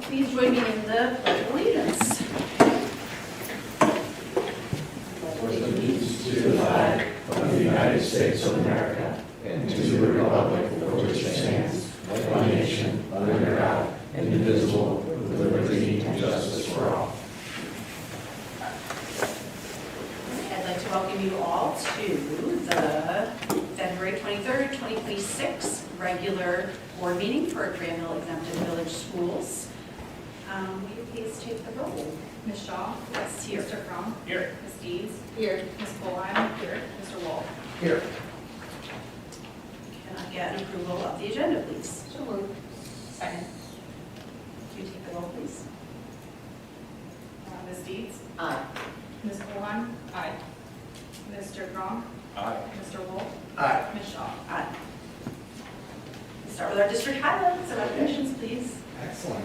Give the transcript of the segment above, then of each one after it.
Please join me in the Pledge of Allegiance. Pledge allegiance to the flag of the United States of America and to the republic for which it stands, one nation, under God, indivisible, with liberty and justice for all. I'd like to welcome you all to the February 23rd, 2026 regular board meeting for Granville Exempted Village Schools. Will you please take the roll? Ms. Shaw? Yes, here. Mr. Crum? Here. Ms. Dees? Here. Ms. Bullheim? Here. Mr. Wolf? Here. Can I get an approval of the agenda, please? So moved. Second. Could you take the roll, please? Ms. Dees? Aye. Ms. Bullheim? Aye. Mr. Crum? Aye. Mr. Wolf? Aye. Ms. Shaw? Aye. Let's start with our district highlights and recognitions, please. Excellent.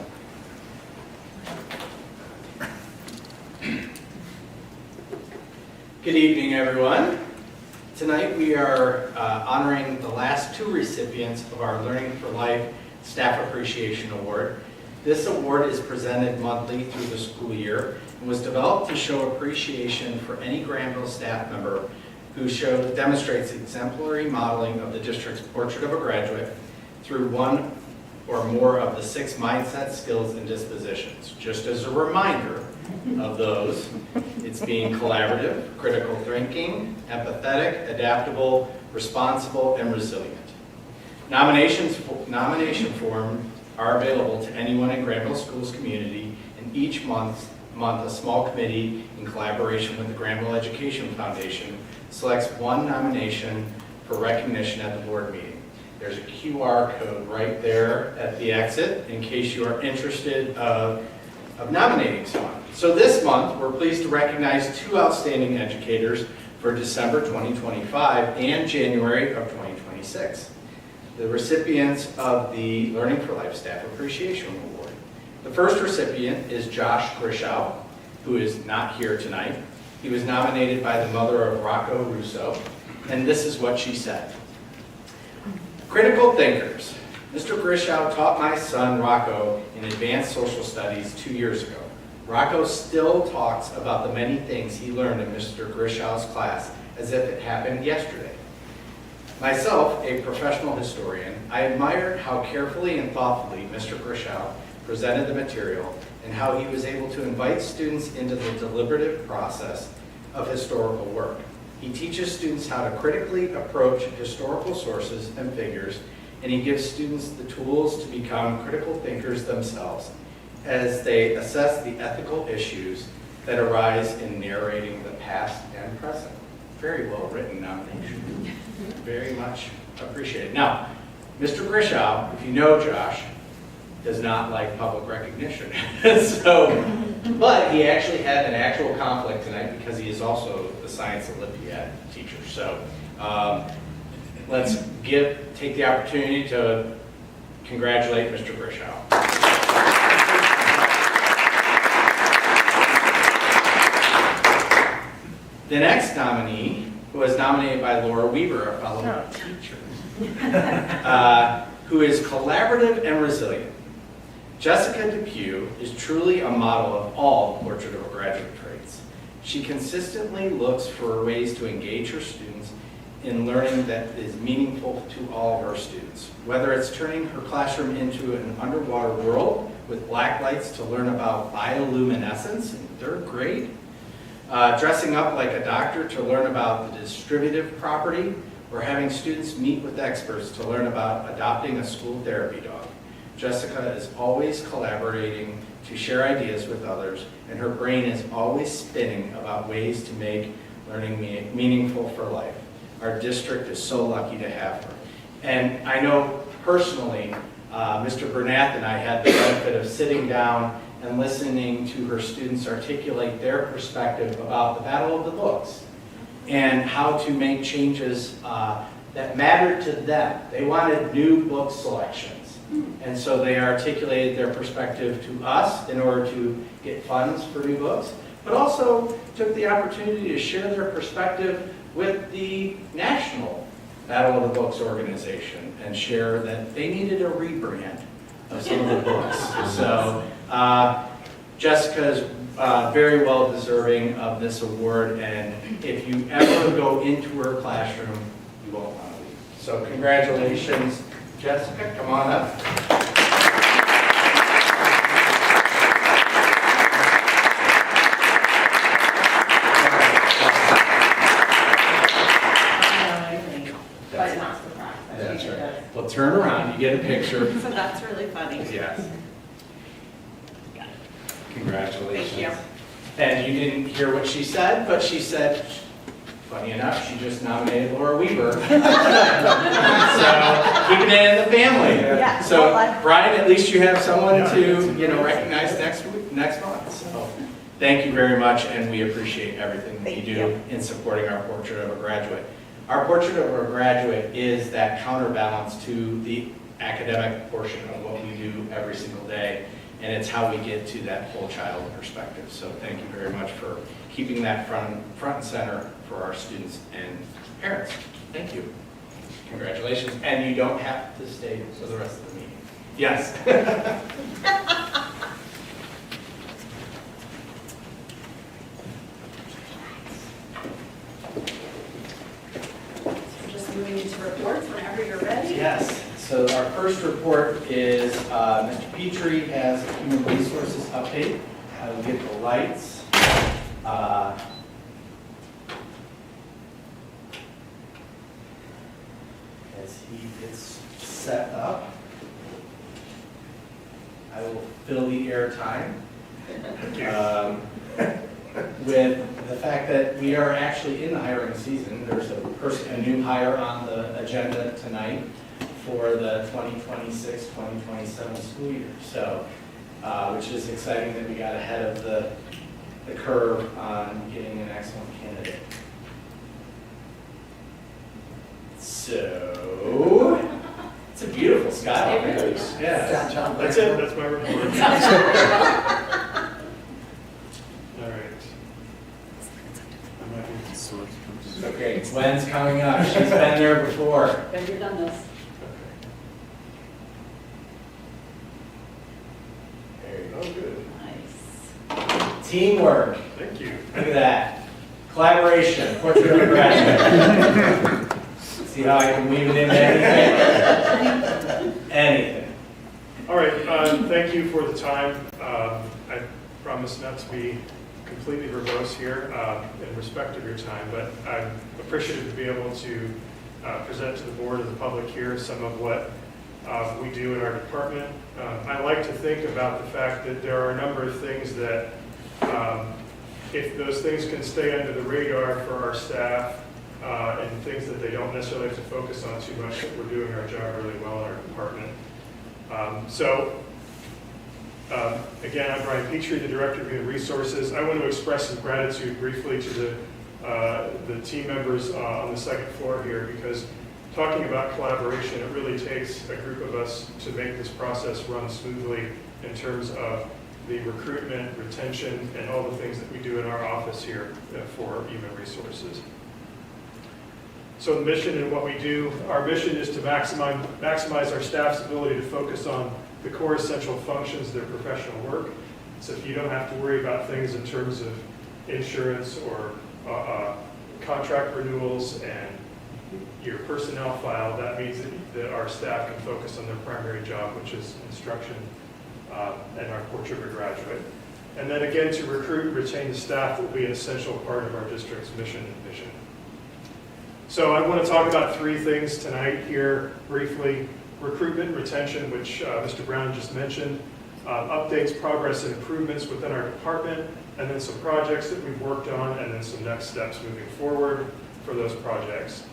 Good evening, everyone. Tonight we are honoring the last two recipients of our Learning for Life Staff Appreciation Award. This award is presented monthly through the school year and was developed to show appreciation for any Granville staff member who demonstrates exemplary modeling of the district's portrait of a graduate through one or more of the 6 mindset, skills, and dispositions. Just as a reminder of those, it's being collaborative, critical thinking, empathetic, adaptable, responsible, and resilient. Nomination forms are available to anyone in Granville Schools community, and each month a small committee in collaboration with the Granville Education Foundation selects one nomination for recognition at the board meeting. There's a QR code right there at the exit in case you are interested of nominating someone. So this month, we're pleased to recognize 2 outstanding educators for December 2025 and January of 2026. The recipients of the Learning for Life Staff Appreciation Award. The first recipient is Josh Grishow, who is not here tonight. He was nominated by the mother of Rocco Russo, and this is what she said. Critical thinkers. Mr. Grishow taught my son Rocco in advanced social studies 2 years ago. Rocco still talks about the many things he learned in Mr. Grishow's class as if it happened yesterday. Myself, a professional historian, I admired how carefully and thoughtfully Mr. Grishow presented the material and how he was able to invite students into the deliberative process of historical work. He teaches students how to critically approach historical sources and figures, and he gives students the tools to become critical thinkers themselves as they assess the ethical issues that arise in narrating the past and present. Very well written nomination. Very much appreciated. Now, Mr. Grishow, if you know Josh, does not like public recognition. But he actually had an actual conflict tonight because he is also the Science Olympiad teacher. So let's take the opportunity to congratulate Mr. Grishow. The next nominee was nominated by Laura Weaver, a fellow teacher, who is collaborative and resilient. Jessica Depew is truly a model of all Portrait of a Graduate traits. She consistently looks for ways to engage her students in learning that is meaningful to all of our students. Whether it's turning her classroom into an underwater world with black lights to learn about bioluminescence in 3rd grade, dressing up like a doctor to learn about the distributive property, or having students meet with experts to learn about adopting a school therapy dog. Jessica is always collaborating to share ideas with others, and her brain is always spinning about ways to make learning meaningful for life. Our district is so lucky to have her. And I know personally, Mr. Bernath and I had the benefit of sitting down and listening to her students articulate their perspective about the Battle of the Books and how to make changes that mattered to them. They wanted new book selections. And so they articulated their perspective to us in order to get funds for new books, but also took the opportunity to share their perspective with the National Battle of the Books organization and share that they needed a rebrand of some of the books. So Jessica's very well deserving of this award, and if you ever go into her classroom, you won't want to leave. So congratulations, Jessica, come on up. But not for practice. That's right. Well, turn around, you get a picture. So that's really funny. Yes. Congratulations. Thank you. And you didn't hear what she said, but she said, funny enough, she just nominated Laura Weaver. So, keeping it in the family. Yeah. So, Well, I- Brian, at least you have someone to, recognize next month. So, thank you very much, and we appreciate everything that you Thank do you. in supporting our Portrait of a Graduate. Our Portrait of a Graduate is that counterbalance to the academic portion of what we do every single day, and it's how we get to that whole child perspective. So thank you very much for keeping that front and center for our students and parents. Thank you. Congratulations, and you don't have to stay for the rest of the meeting. Yes. Just moving into reports whenever you're ready. Yes, so our first report is Mr. Petrie has a human resources update. I will get the lights. As he gets set up, I will fill the airtime. With the fact that we are actually in the hiring season. There's a new hire on the agenda tonight for the 2026-2027 school year. So, which is exciting that we got ahead of the curve on getting an excellent candidate. So, it's a beautiful sky. It really is. Yeah. That's it, that's my report. All right. I might need to sort some. Okay, Gwen's coming up. She's been there before. Been there, done this. There you go. Oh, good. Nice. Teamwork. Thank you. Look at that. Collaboration. Portrait of a Graduate. See how I can weave it into anything? Anything. All right, thank you for the time. I promise not to be completely verbose here in respect of your time, but I'm appreciative to be able to present to the board and the public here some of what we do in our department. I like to think about the fact that there are a number of things that, if those things can stay under the radar for our staff, and things that they don't necessarily have to focus on too much, that we're doing our job really well in our department. Again, I'm Brian Petrie, the Director of Human Resources. I want to express some gratitude briefly to the team members on the second floor here, because talking about collaboration, it really takes a group of us to make this process run smoothly in terms of the recruitment, retention, and all the things that we do in our office here for human resources. So the mission and what we do, our mission is to maximize our staff's ability to focus on the core essential functions of their professional work. So if you don't have to worry about things in terms of insurance or contract renewals and your personnel file, that means that our staff can focus on their primary job, which is instruction and our Portrait of a Graduate. And then again, to recruit and retain the staff will be an essential part of our district's mission and vision. So I want to talk about three things tonight here briefly. Recruitment, retention, which Mr. Brown just mentioned, updates, progress, and improvements within our department, and then some projects that we've worked on, and then some next steps moving forward for those projects.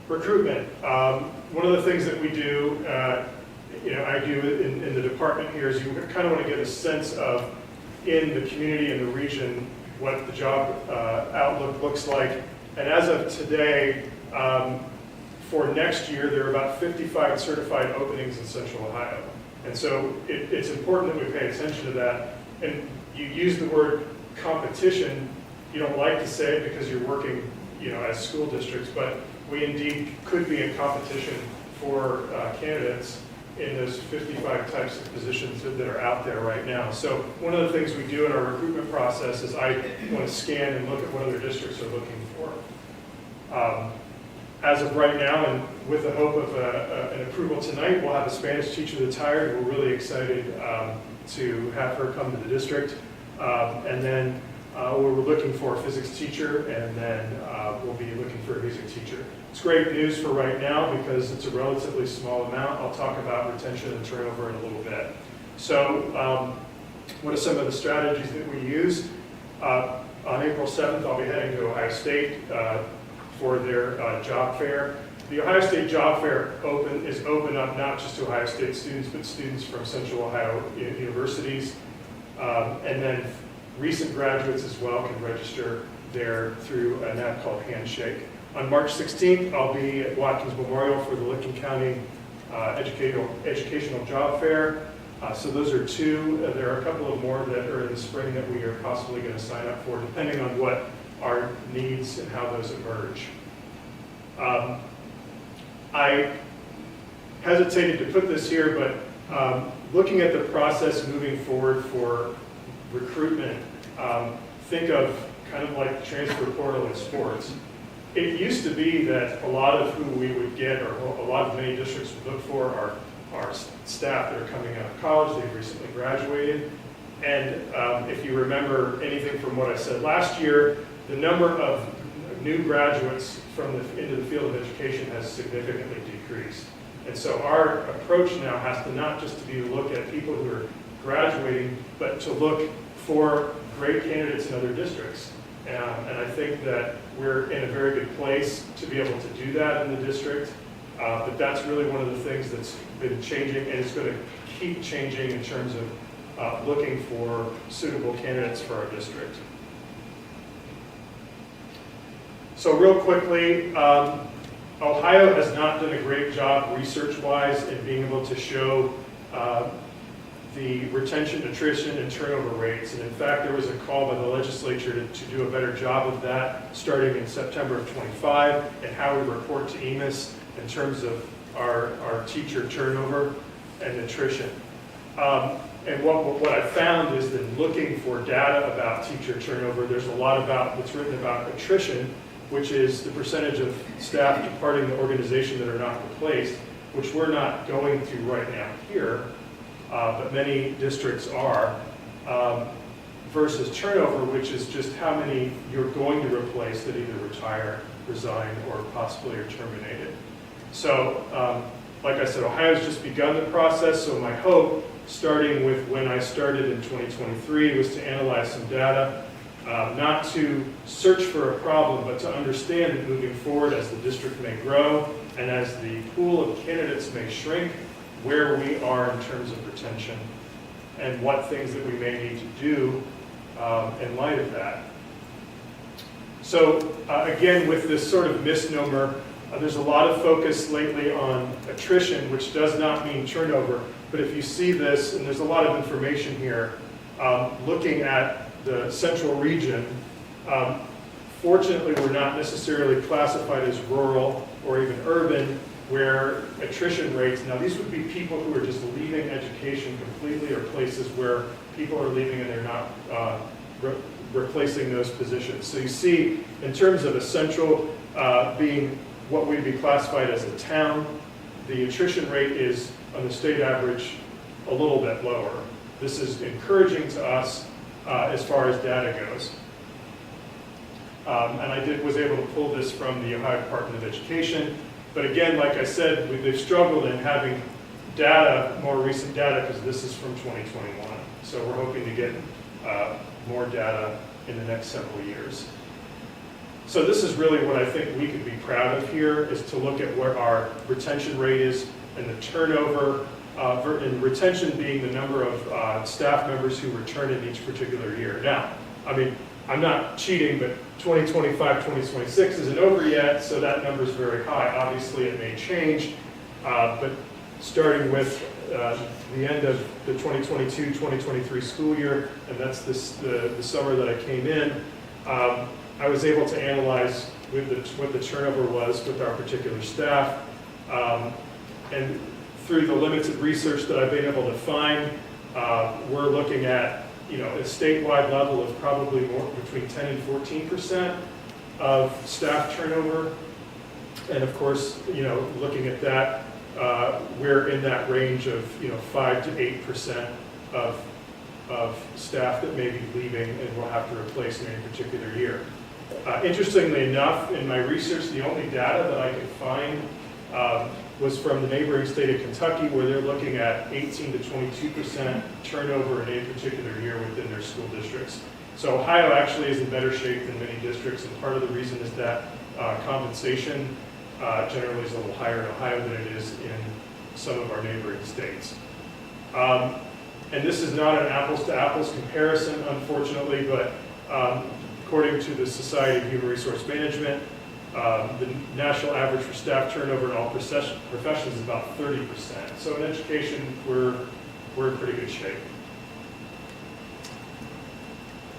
Recruitment. One of the things that we do, I do in the department here is you kind of want to get a sense of, in the community and the region, what the job outlook looks like. And as of today, for next year, there are about 55 certified openings in Central Ohio. And so it's important that we pay attention to that. And you use the word competition. You don't like to say it because you're working, as school districts, but we indeed could be in competition for candidates in those 55 types of positions that are out there right now. So one of the things we do in our recruitment process is I want to scan and look at what other districts are looking for. As of right now, and with the hope of an approval tonight, we'll have a Spanish teacher that's hired. We're really excited to have her come to the district. And then we're looking for a physics teacher, and then we'll be looking for a music teacher. It's great news for right now because it's a relatively small amount. I'll talk about retention and turnover in a little bit. So what are some of the strategies that we use? On April 7th, I'll be heading to Ohio State for their job fair. The Ohio State Job Fair is open up not just to Ohio State students, but students from Central Ohio universities. And then recent graduates as well can register there through an app called Handshake. On March 16th, I'll be at Watkins Memorial for the Licking County Educational Job Fair. So those are two. There are a couple of more that are in the spring that we are possibly going to sign up for, depending on what our needs and how those emerge. I hesitated to put this here, but looking at the process moving forward for recruitment, think of kind of like the transfer portal in sports. It used to be that a lot of who we would get, or a lot of many districts would look for, are staff that are coming out of college, they've recently graduated. And if you remember anything from what I said last year, the number of new graduates into the field of education has significantly decreased. And so our approach now has to not just to be to look at people who are graduating, but to look for great candidates in other districts. And I think that we're in a very good place to be able to do that in the district. But that's really one of the things that's been changing, and it's going to keep changing in terms of looking for suitable candidates for our district. So real quickly, Ohio has not done a great job research-wise in being able to show the retention, attrition, and turnover rates. And in fact, there was a call by the legislature to do a better job of that starting in September of 25 and how we report to EMIS in terms of our teacher turnover and attrition. And what I found is that looking for data about teacher turnover, there's a lot about what's written about attrition, which is the percentage of staff departing the organization that are not replaced, which we're not going through right now here, but many districts are, versus turnover, which is just how many you're going to replace that either retire, resign, or possibly are terminated. So, like I said, Ohio's just begun the process, so my hope, starting with when I started in 2023, was to analyze some data, not to search for a problem, but to understand that moving forward as the district may grow and as the pool of candidates may shrink, where we are in terms of retention and what things that we may need to do in light of that. So again, with this sort of misnomer, there's a lot of focus lately on attrition, which does not mean turnover. But if you see this, and there's a lot of information here, looking at the central region, fortunately we're not necessarily classified as rural or even urban, where attrition rates, now these would be people who are just leaving education completely, or places where people are leaving and they're not replacing those positions. So you see, in terms of a central being what would be classified as a town, the attrition rate is, on the state average, a little bit lower. This is encouraging to us as far as data goes. And I was able to pull this from the Ohio Department of Education. But again, like I said, they've struggled in having data, more recent data, because this is from 2021. So we're hoping to get more data in the next several years. So this is really what I think we could be proud of here, is to look at what our retention rate is and the turnover, and retention being the number of staff members who return in each particular year. Now, I mean, I'm not cheating, but 2025, 2026 isn't over yet, so that number is very high. Obviously, it may change, but starting with the end of the 2022-2023 school year, and that's the summer that I came in, I was able to analyze what the turnover was with our particular staff. And through the limited research that I've been able to find, we're looking at, a statewide level of probably more between 10 and 14% of staff turnover. And of course, looking at that, we're in that range of, 5 to 8% of staff that may be leaving and will have to replace in any particular year. Interestingly enough, in my research, the only data that I could find was from the neighboring state of Kentucky, where they're looking at 18 to 22% turnover in any particular year within their school districts. So Ohio actually is in better shape than many districts, and part of the reason is that compensation generally is a little higher in Ohio than it is in some of our neighboring states. And this is not an apples-to-apples comparison, unfortunately, but according to the Society of Human Resource Management, the national average for staff turnover in all professions is about 30%. So in education, we're in pretty good shape.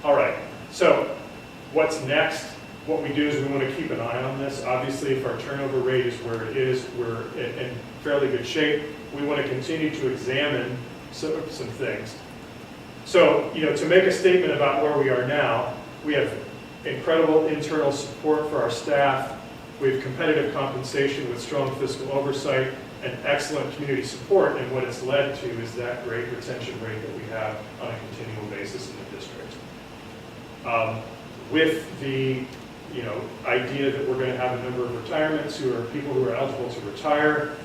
All right, so what's next? What we do is we want to keep an eye on this. Obviously, if our turnover rate is where it is, we're in fairly good shape. We want to continue to examine some things. So, to make a statement about where we are now, we have incredible internal support for our staff. We have competitive compensation with strong fiscal oversight and excellent community support. And what it's led to is that great retention rate that we have on a continual basis in the district. With the idea that we're going to have a number of retirements who are people who are eligible to retire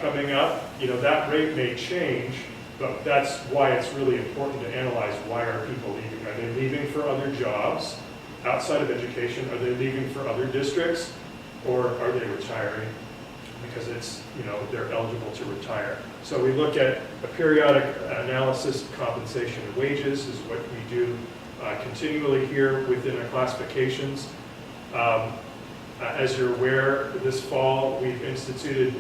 coming up, that rate may change, but that's why it's really important to analyze why are people leaving. Are they leaving for other jobs outside of education? Are they leaving for other districts? Or are they retiring because it's, they're eligible to retire? So we look at a periodic analysis of compensation and wages is what we do continually here within our classifications. As you're aware, this fall we've instituted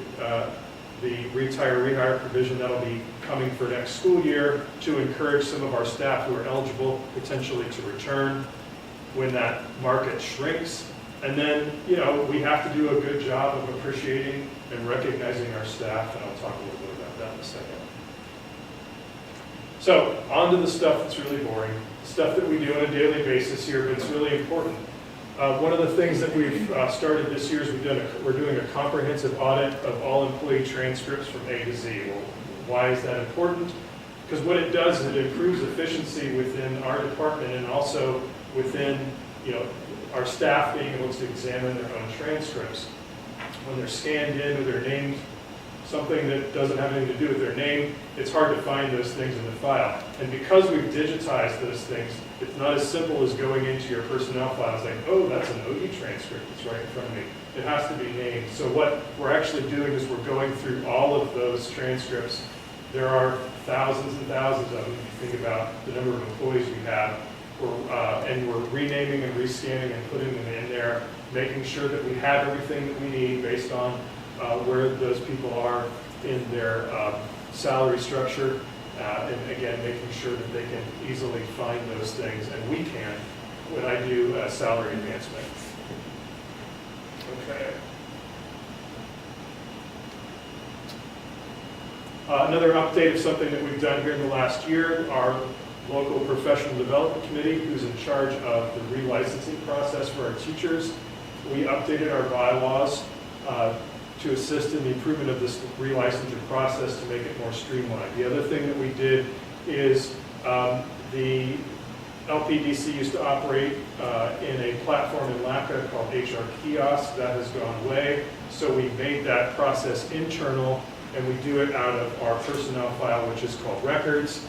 the retire-rehire provision that'll be coming for next school year to encourage some of our staff who are eligible potentially to return when that market shrinks. And then, we have to do a good job of appreciating and recognizing our staff, and I'll talk a little bit about that in a second. So, on to the stuff that's really boring, stuff that we do on a daily basis here, but it's really important. One of the things that we've started this year is we're doing a comprehensive audit of all employee transcripts from A to Z. Well, why is that important? Because what it does is it improves efficiency within our department and also within our staff being able to examine their own transcripts. When they're scanned in with their name, something that doesn't have anything to do with their name, it's hard to find those things in the file. And because we've digitized those things, it's not as simple as going into your personnel file and saying, oh, that's an OD transcript that's right in front of me. It has to be named. So what we're actually doing is we're going through all of those transcripts. There are thousands and thousands of them if you think about the number of employees we have. And we're renaming and rescanning and putting them in there, making sure that we have everything that we need based on where those people are in their salary structure, and again, making sure that they can easily find those things, and we can when I do salary advancement. Okay. Another update of something that we've done here in the last year, our local professional development committee, who's in charge of the relicensing process for our teachers. We updated our bylaws to assist in the improvement of this relicensing process to make it more streamlined. The other thing that we did is the LPDC used to operate in a platform in LACA called HR Kiosk. That has gone away. So we made that process internal, and we do it out of our personnel file, which is called records.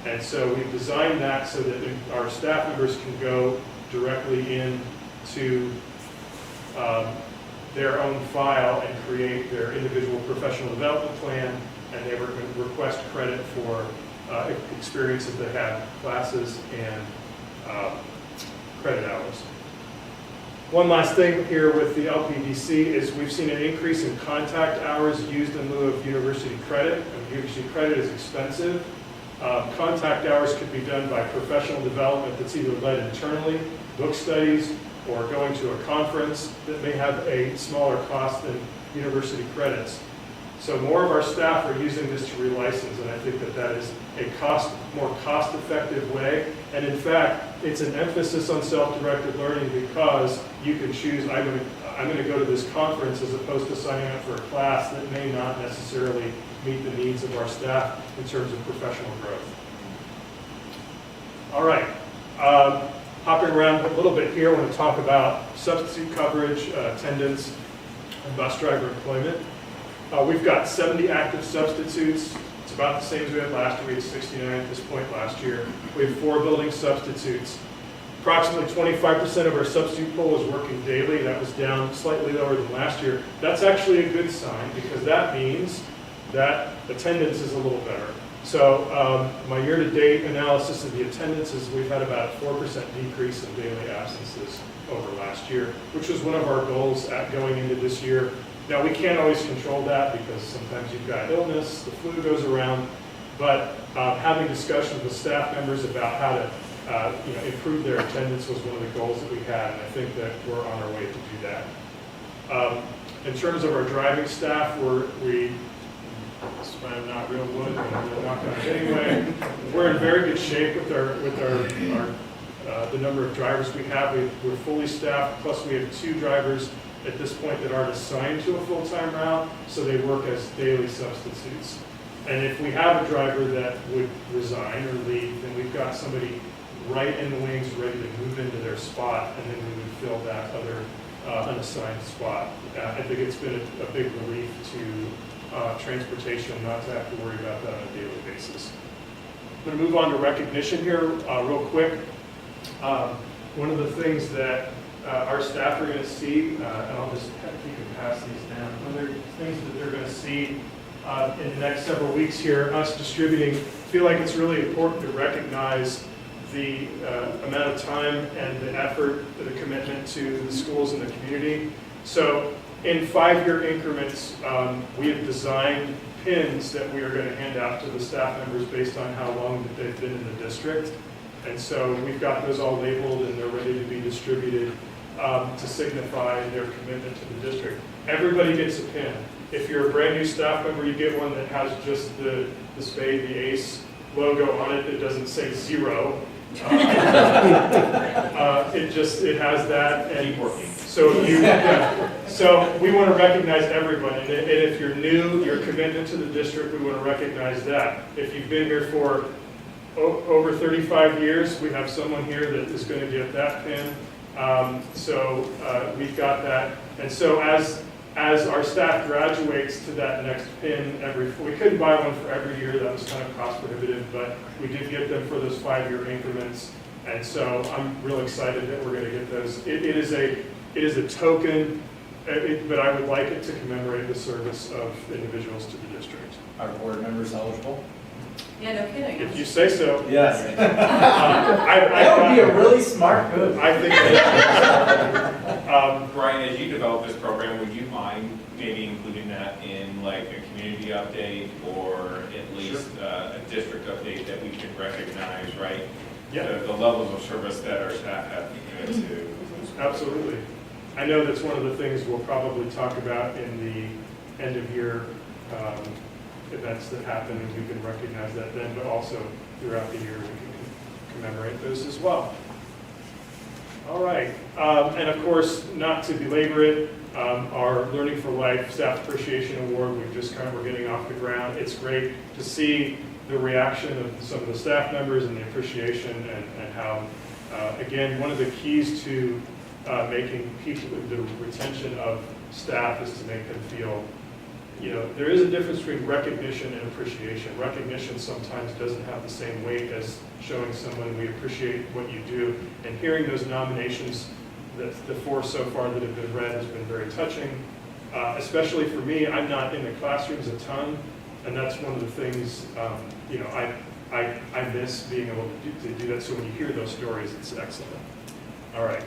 And so we've designed that so that our staff members can go directly into their own file and create their individual professional development plan, and they request credit for experience that they have, classes, and credit hours. One last thing here with the LPDC is we've seen an increase in contact hours used in lieu of university credit. And university credit is expensive. Contact hours could be done by professional development that's either led internally, book studies, or going to a conference that may have a smaller cost than university credits. So more of our staff are using this to relicense, and I think that that is a more cost-effective way. And in fact, it's an emphasis on self-directed learning because you can choose, I'm going to go to this conference as opposed to signing up for a class that may not necessarily meet the needs of our staff in terms of professional growth. All right, hopping around a little bit here, I want to talk about substitute coverage, attendance, and bus driver employment. We've got 70 active substitutes. It's about the same as we had last year. We had 69 at this point last year. We have 4 building substitutes. Approximately 25% of our substitute pool is working daily. That was down slightly lower than last year. That's actually a good sign because that means that attendance is a little better. So my year-to-date analysis of the attendance is we've had about a 4% decrease in daily absences over last year, which was one of our goals at going into this year. Now, we can't always control that because sometimes you've got illness, the flu goes around, but having discussions with staff members about how to improve their attendance was one of the goals that we had, and I think that we're on our way to do that. In terms of our driving staff, I'm not real wood, but I'm not going to anyway. We're in very good shape with the number of drivers we have. We're fully staffed, plus we have 2 drivers at this point that aren't assigned to a full-time route, so they work as daily substitutes. And if we have a driver that would resign or leave, then we've got somebody right in the wings ready to move into their spot, and then we would fill that other unassigned spot. I think it's been a big relief to transportation not to have to worry about that on a daily basis. I'm going to move on to recognition here real quick. One of the things that our staff are going to see, and I'll just you can pass these down. One of the things that they're going to see in the next several weeks here, us distributing, feel like it's really important to recognize the amount of time and the effort, the commitment to the schools and the community. So in 5-year increments, we have designed pins that we are going to hand out to the staff members based on how long that they've been in the district. And so we've got those all labeled and they're ready to be distributed to signify their commitment to the district. Everybody gets a pin. If you're a brand new staff member, you get one that has just the spade, the ace logo on it. It doesn't say 0. It has that. And so we want to recognize everyone. And if you're new, your commitment to the district, we want to recognize that. If you've been here for over 35 years, we have someone here that is going to get that pin. We've got that. And so as our staff graduates to that next pin, we couldn't buy one for every year. That was kind of cost prohibitive, but we did get them for those 5-year increments. And so I'm real excited that we're going to get those. It is a token, but I would like it to commemorate the service of individuals to the district. Are board members eligible? Yeah, no kidding. If you say so. Yes. That would be a really smart move. I think that, Brian, as you develop this program, would you mind maybe including that in like a community update or at least a district update that we can recognize, right? Yeah. The levels of service that our staff have given to. Absolutely. I know that's one of the things we'll probably talk about in the end of year events that happen, and we can recognize that then, but also throughout the year we can commemorate those as well. All right, and of course, not to belabor it, our Learning for Life Staff Appreciation Award, we're getting off the ground. It's great to see the reaction of some of the staff members and the appreciation and how, again, one of the keys to making people, the retention of staff is to make them feel, there is a difference between recognition and appreciation. Recognition sometimes doesn't have the same weight as showing someone we appreciate what you do. And hearing those nominations, the 4 so far that have been read, has been very touching. Especially for me, I'm not in the classrooms a ton, and that's one of the things, I miss being able to do that. So when you hear those stories, it's excellent. All right.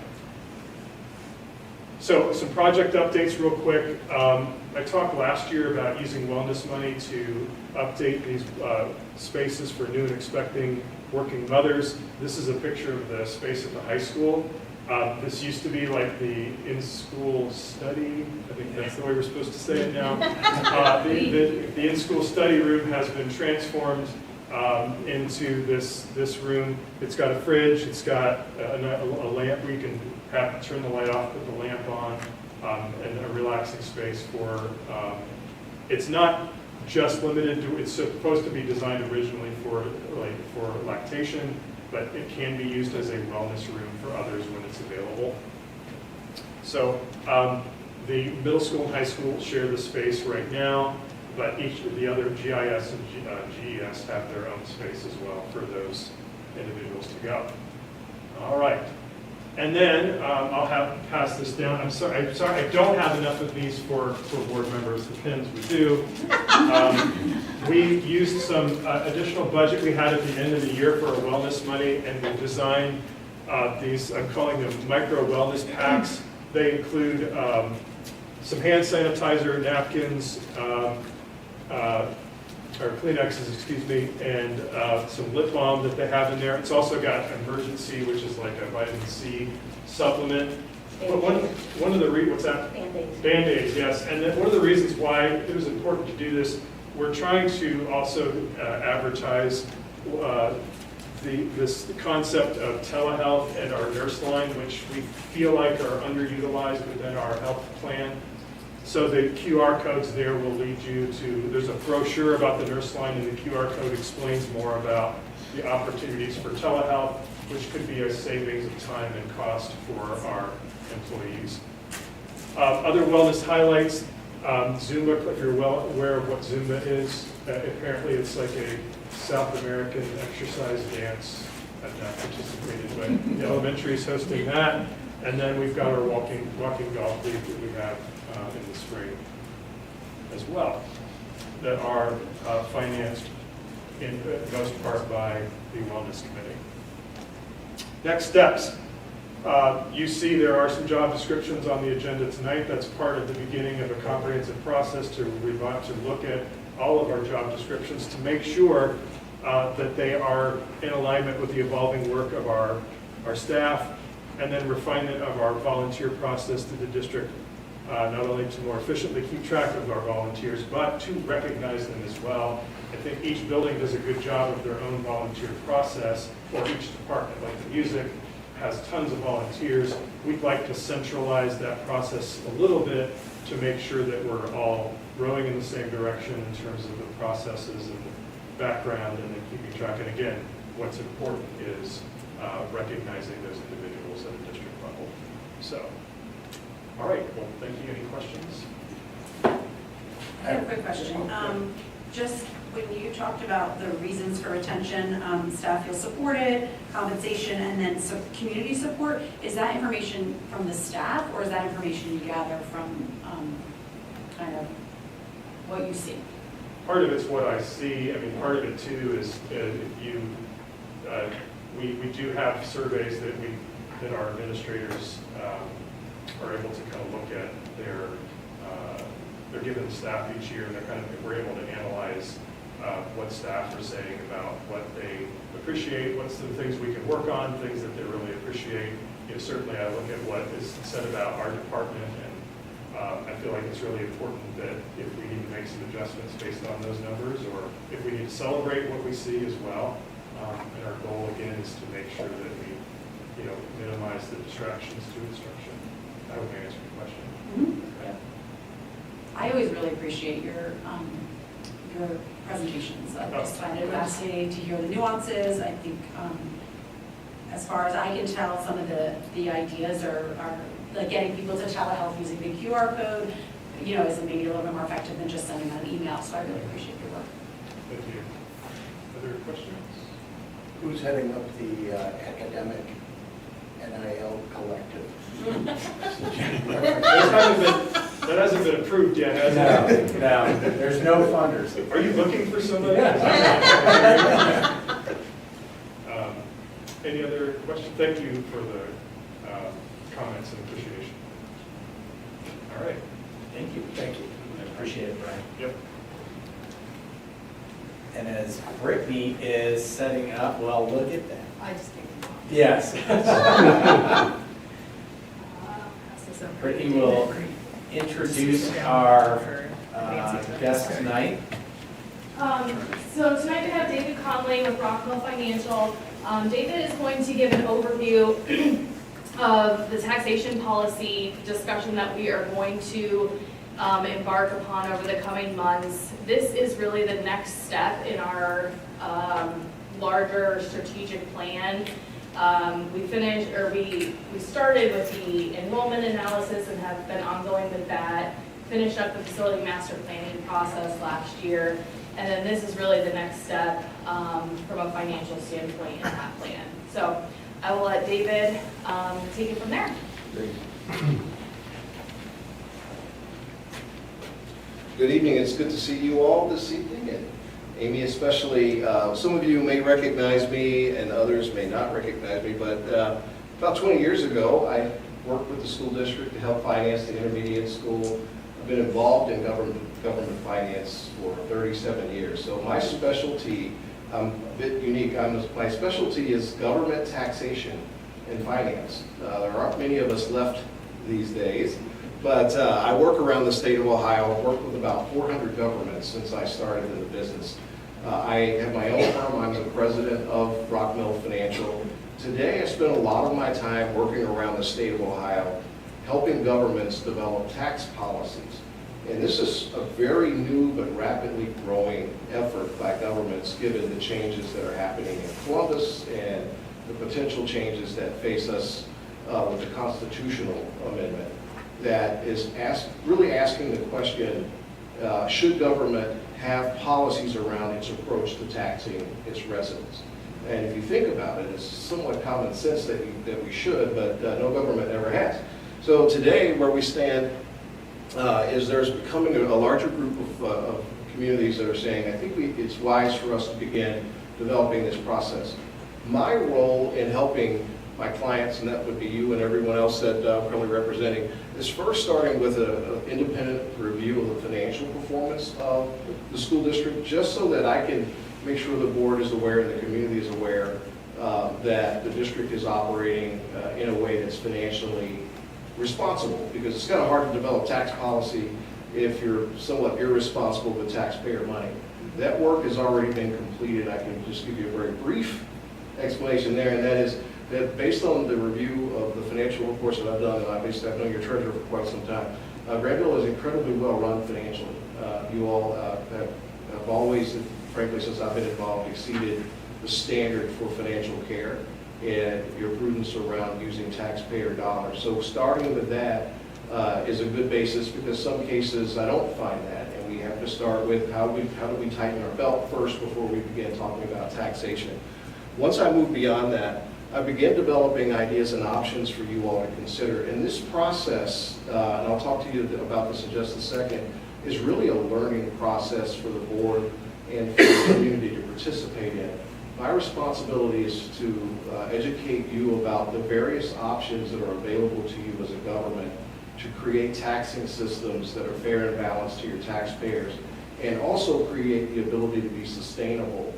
So some project updates real quick. I talked last year about using wellness money to update these spaces for new and expecting working mothers. This is a picture of the space at the high school. This used to be like the in-school study, I think that's the way we're supposed to say it now. The in-school study room has been transformed into this room. It's got a fridge, it's got a lamp where you can turn the light off, put the lamp on, and a relaxing space for, it's not just limited to, it's supposed to be designed originally for lactation, but it can be used as a wellness room for others when it's available. So the middle school and high school share the space right now, but each of the other GIS and GES have their own space as well for those individuals to go. All right. And then I'll pass this down. I'm sorry, I don't have enough of these for board members. The pins we do. We used some additional budget we had at the end of the year for our wellness money, and we designed these, I'm calling them micro wellness packs. They include some hand sanitizer, napkins, or Kleenexes, excuse me, and some lip balm that they have in there. It's also got Emergency, which is like a vitamin C supplement. But one of the what's that? Band-Aids. Band-Aids, yes. And then one of the reasons why it was important to do this, we're trying to also advertise this concept of telehealth and our nurse line, which we feel like are underutilized within our health plan. So the QR codes there will lead you to, there's a brochure about the nurse line, and the QR code explains more about the opportunities for telehealth, which could be a savings of time and cost for our employees. Other wellness highlights, Zumba, if you're well aware of what Zumba is, apparently it's like a South American exercise dance. I've not participated, but the elementary is hosting that. And then we've got our walking golf league that we have in the spring as well, that are financed in most part by the Wellness Committee. Next steps. You see there are some job descriptions on the agenda tonight. That's part of the beginning of a comprehensive process to look at all of our job descriptions to make sure that they are in alignment with the evolving work of our staff, and then refinement of our volunteer process to the district, not only to more efficiently keep track of our volunteers, but to recognize them as well. I think each building does a good job of their own volunteer process, or each department, like the music, has tons of volunteers. We'd like to centralize that process a little bit to make sure that we're all rowing in the same direction in terms of the processes and the background, and then keeping track. And again, what's important is recognizing those individuals at a district level. So, all right, well, thank you. Any questions? I have a quick question. Just when you talked about the reasons for retention, staff feel supported, compensation, and then community support, is that information from the staff, or is that information you gather from kind of what you see? Part of it's what I see. I mean, part of it too is we do have surveys that our administrators are able to kind of look at they're given the staff each year, and we're able to analyze what staff are saying about what they appreciate, what's the things we can work on, things that they really appreciate. Certainly I look at what is said about our department, and I feel like it's really important that if we need to make some adjustments based on those numbers, or if we need to celebrate what we see as well. And our goal again is to make sure that we, minimize the distractions to instruction. I hope I answered your question. Mm-hmm. Yeah. I always really appreciate your presentations. I just find it fascinating to hear the nuances. I think, as far as I can tell, some of the ideas are like getting people to telehealth using the QR code, is maybe a little bit more effective than just sending out an email. So I really appreciate your work. Thank you. Other questions? Who's heading up the academic NIL collective? That hasn't been approved yet, has it? No, there's no funders. Are you looking for somebody? Any other questions? Thank you for the comments and appreciation. All right. Thank you. Thank you. I appreciate it, Brian. Yep. And as Brittany is setting up, well, look at that. I just think. Yes. Brittany will introduce our guest tonight. So tonight we have David Conley with Rockville Financial. David is going to give an overview of the taxation policy discussion that we are going to embark upon over the coming months. This is really the next step in our larger strategic plan. We started with the enrollment analysis and have been ongoing with that. Finished up the facility master planning process last year. And then this is really the next step from a financial standpoint in that plan. So I will let David take it from there. Good evening. It's good to see you all this evening, and Amy especially. Some of you may recognize me and others may not recognize me, but about 20 years ago, I worked with the school district to help finance the intermediate school. I've been involved in government finance for 37 years. So my specialty, I'm a bit unique. My specialty is government taxation and finance. There aren't many of us left these days, but I work around the state of Ohio. I've worked with about 400 governments since I started in the business. I have my own firm. I'm the president of Rockville Financial. Today, I spend a lot of my time working around the state of Ohio, helping governments develop tax policies. And this is a very new but rapidly growing effort by governments given the changes that are happening in Columbus and the potential changes that face us with the constitutional amendment that is really asking the question, should government have policies around its approach to taxing its residents? And if you think about it, it's somewhat common sense that we should, but no government ever has. So today, where we stand is there's becoming a larger group of communities that are saying, I think it's wise for us to begin developing this process. My role in helping my clients, and that would be you and everyone else that I'm currently representing, is first starting with an independent review of the financial performance of the school district, just so that I can make sure the board is aware and the community is aware that the district is operating in a way that's financially responsible, because it's kind of hard to develop tax policy if you're somewhat irresponsible with taxpayer money. That work has already been completed. I can just give you a very brief explanation there, and that is that based on the review of the financial reports that I've done, and obviously I've known your treasurer for quite some time, Granville is incredibly well run financially. You all have always, frankly, since I've been involved, exceeded the standard for financial care and your prudence around using taxpayer dollars. So starting with that is a good basis, because some cases I don't find that, and we have to start with how do we tighten our belt first before we begin talking about taxation. Once I move beyond that, I began developing ideas and options for you all to consider. And this process, and I'll talk to you about this in just a second, is really a learning process for the board and for the community to participate in. My responsibility is to educate you about the various options that are available to you as a government to create taxing systems that are fair and balanced to your taxpayers, and also create the ability to be sustainable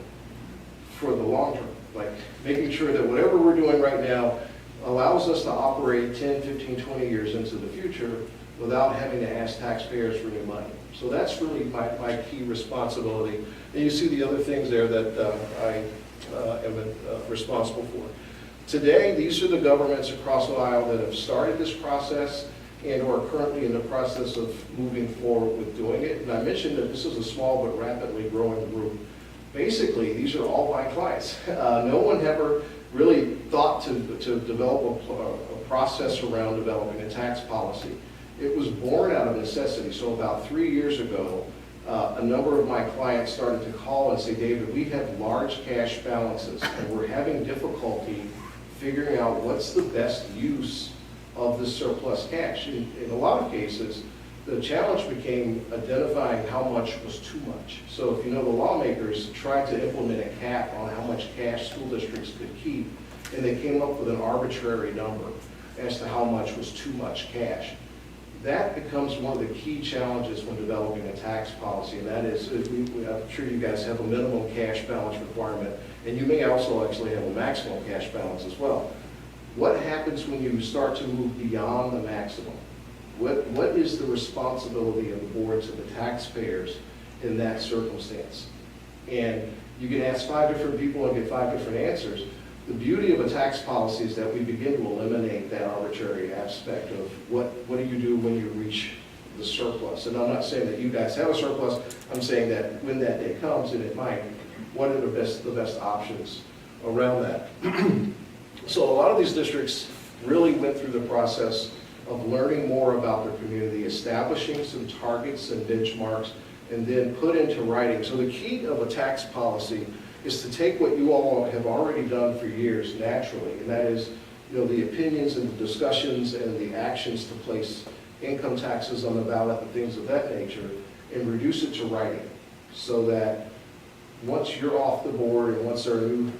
for the long term. Like making sure that whatever we're doing right now allows us to operate 10, 15, 20 years into the future without having to ask taxpayers for new money. So that's really my key responsibility. And you see the other things there that I am responsible for. Today, these are the governments across Ohio that have started this process and are currently in the process of moving forward with doing it. And I mentioned that this is a small but rapidly growing group. Basically, these are all my clients. No one ever really thought to develop a process around developing a tax policy. It was born out of necessity. So about 3 years ago, a number of my clients started to call and say, David, we have large cash balances and we're having difficulty figuring out what's the best use of this surplus cash. In a lot of cases, the challenge became identifying how much was too much. So if you know, the lawmakers tried to implement a cap on how much cash school districts could keep, and they came up with an arbitrary number as to how much was too much cash. That becomes one of the key challenges when developing a tax policy, and that is, I'm sure you guys have a minimum cash balance requirement, and you may also actually have a maximum cash balance as well. What happens when you start to move beyond the maximum? What is the responsibility of the board to the taxpayers in that circumstance? And you can ask 5 different people and get 5 different answers. The beauty of a tax policy is that we begin to eliminate that arbitrary aspect of what do you do when you reach the surplus. And I'm not saying that you guys have a surplus, I'm saying that when that day comes, and it might, what are the best options around that? So a lot of these districts really went through the process of learning more about their community, establishing some targets and benchmarks, and then put into writing. So the key of a tax policy is to take what you all have already done for years naturally, and that is, the opinions and the discussions and the actions to place income taxes on the ballot and things of that nature, and reduce it to writing, so that once you're off the board and once there are new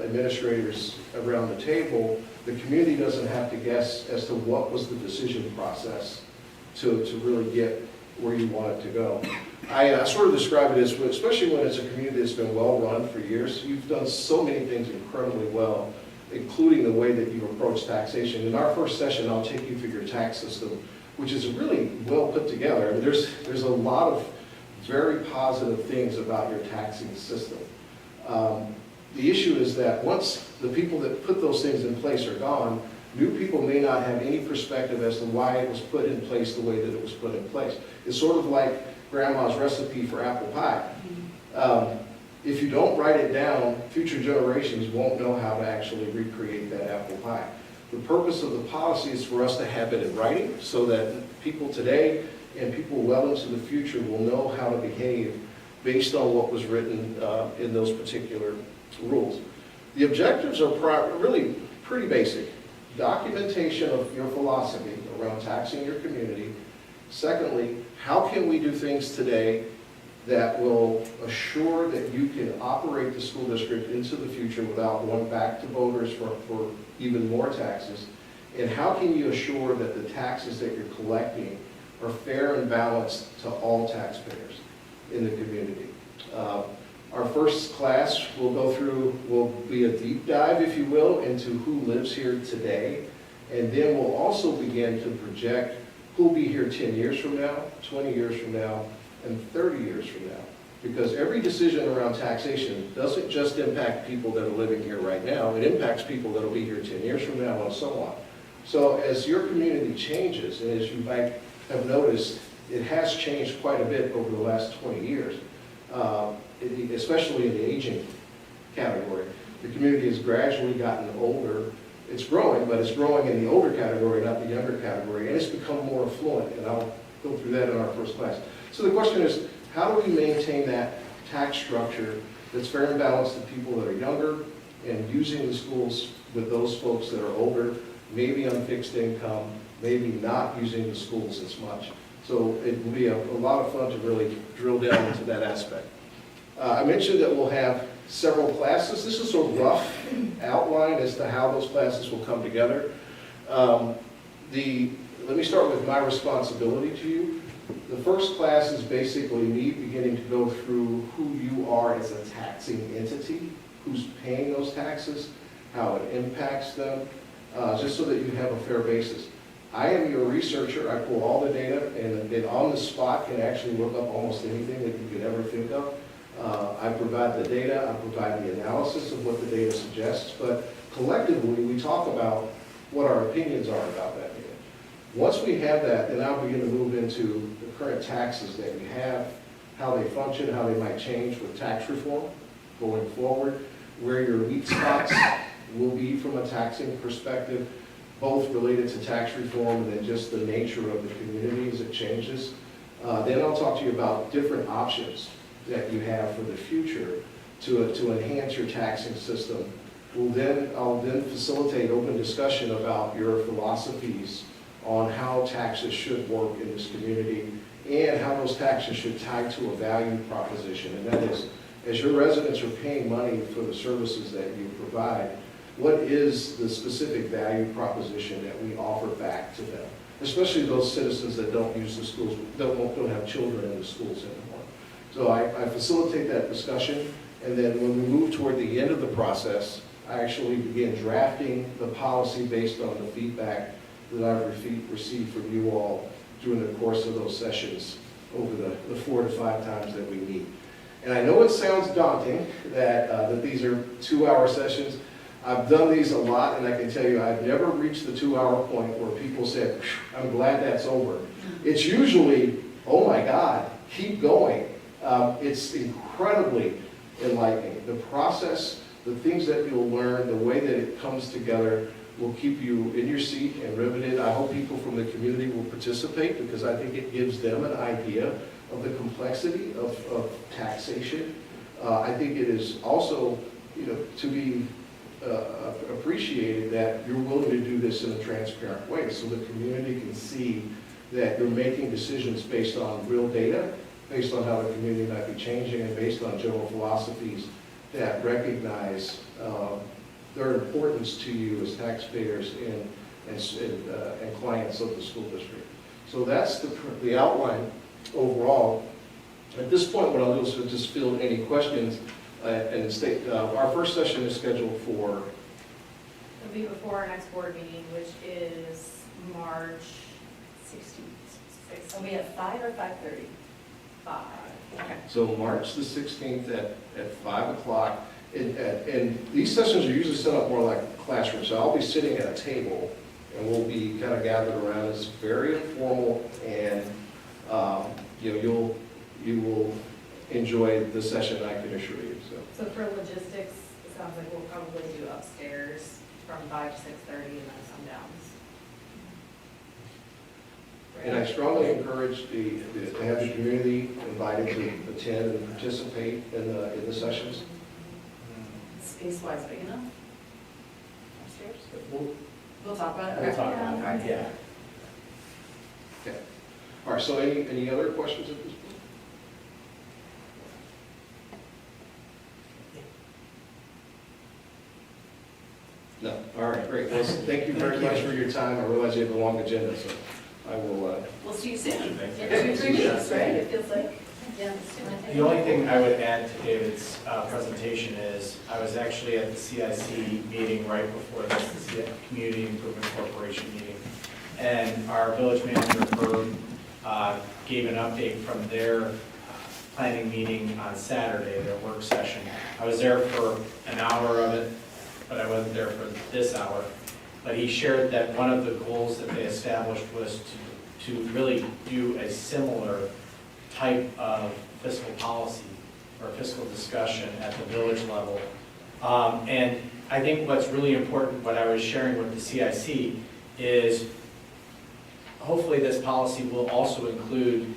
administrators around the table, the community doesn't have to guess as to what was the decision process to really get where you want it to go. I sort of describe it as, especially when it's a community that's been well run for years, you've done so many things incredibly well, including the way that you approach taxation. In our first session, I'll take you through your tax system, which is really well put together. I mean, there's a lot of very positive things about your taxing system. The issue is that once the people that put those things in place are gone, new people may not have any perspective as to why it was put in place the way that it was put in place. It's sort of like grandma's recipe for apple pie. If you don't write it down, future generations won't know how to actually recreate that apple pie. The purpose of the policy is for us to have it in writing so that people today and people well into the future will know how to behave based on what was written in those particular rules. The objectives are really pretty basic. Documentation of your philosophy around taxing your community. Secondly, how can we do things today that will assure that you can operate the school district into the future without going back to voters for even more taxes? And how can you assure that the taxes that you're collecting are fair and balanced to all taxpayers in the community? Our first class will be a deep dive, if you will, into who lives here today. And then we'll also begin to project who will be here 10 years from now, 20 years from now, and 30 years from now. Because every decision around taxation doesn't just impact people that are living here right now, it impacts people that will be here 10 years from now and so on. So as your community changes, and as you might have noticed, it has changed quite a bit over the last 20 years. Especially in the aging category. The community has gradually gotten older. It's growing, but it's growing in the older category, not the younger category, and it's become more affluent, and I'll go through that in our first class. So the question is, how do we maintain that tax structure that's fair and balanced to people that are younger and using the schools with those folks that are older, maybe on fixed income, maybe not using the schools as much. So it will be a lot of fun to really drill down into that aspect. I mentioned that we'll have several classes. This is a rough outline as to how those classes will come together. Let me start with my responsibility to you. The first class is basically me beginning to go through who you are as a taxing entity, who's paying those taxes, how it impacts them, just so that you have a fair basis. I am your researcher. I pull all the data and on the spot can actually look up almost anything that you could ever think of. I provide the data, I provide the analysis of what the data suggests, but collectively we talk about what our opinions are about that data. Once we have that, then I'll begin to move into the current taxes that we have, how they function, how they might change with tax reform going forward, where your weak spots will be from a taxing perspective, both related to tax reform and then just the nature of the community as it changes. Then I'll talk to you about different options that you have for the future to enhance your taxing system. I'll then facilitate open discussion about your philosophies on how taxes should work in this community and how those taxes should tie to a value proposition. And that is, as your residents are paying money for the services that you provide, what is the specific value proposition that we offer back to them, especially those citizens that don't use the schools, don't have children in the schools anymore. So I facilitate that discussion, and then when we move toward the end of the process, I actually began drafting the policy based on the feedback that I've received from you all during the course of those sessions over the 4 to 5 times that we meet. And I know it sounds daunting that these are 2-hour sessions. I've done these a lot, and I can tell you I've never reached the 2-hour point where people said, I'm glad that's over. It's usually, oh my God, keep going. It's incredibly enlightening. The process, the things that you'll learn, the way that it comes together will keep you in your seat and riveted. I hope people from the community will participate because I think it gives them an idea of the complexity of taxation. I think it is also, to be appreciated that you're willing to do this in a transparent way so the community can see that you're making decisions based on real data, based on how the community might be changing, and based on general philosophies that recognize their importance to you as taxpayers and clients of the school district. So that's the outline overall. At this point, what I'll do is just field any questions and state, our first session is scheduled for? It'll be before our next board meeting, which is March 16th. It'll be at 5 or 5:30? 5. Okay. So March the 16th at 5 o'clock. And these sessions are usually set up more like a classroom. So I'll be sitting at a table and we'll be kind of gathered around. It's very informal, and you will enjoy the session, I can assure you. So for logistics, it sounds like we'll probably do upstairs from 5 to 6:30 and then sundowns. And I strongly encourage to have the community invited to attend and participate in the sessions. Space-wise big enough? Upstairs? We'll We'll talk about it. we'll Okay. talk about it, yeah. Okay. All right, so any other questions at this point? No. All right, great. Well, thank you very much for your time. I realize you have a long agenda, so I will. We'll see you soon. Thanks. In 2-3 weeks, right? It feels like. Yeah. The only thing I would add to David's presentation is, I was actually at the CIC meeting right before this, the Community Improvement Corporation meeting, and our village manager, Herb, gave an update from their planning meeting on Saturday, their work session. I was there for an hour of it, but I wasn't there for this hour. But he shared that one of the goals that they established was to really do a similar type of fiscal policy or fiscal discussion at the village level. And I think what's really important, what I was sharing with the CIC, is hopefully this policy will also include,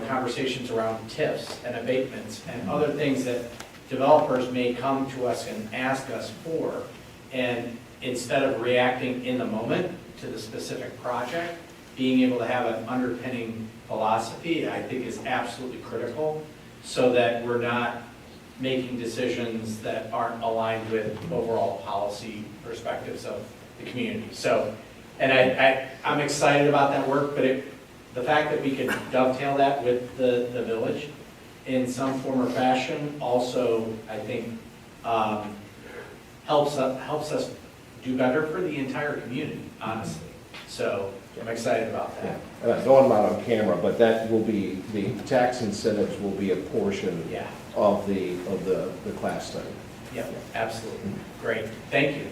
conversations around TIFs and abatements and other things that developers may come to us and ask us for. And instead of reacting in the moment to the specific project, being able to have an underpinning philosophy, I think, is absolutely critical, so that we're not making decisions that aren't aligned with overall policy perspectives of the community. So, and I'm excited about that work, but the fact that we can dovetail that with the village in some form or fashion also, I think, helps us do better for the entire community, honestly. So I'm excited about that. I don't want them out on camera, but that will be, the tax incentives will be a portion Yeah, of the class study. yeah, absolutely. Great, thank you.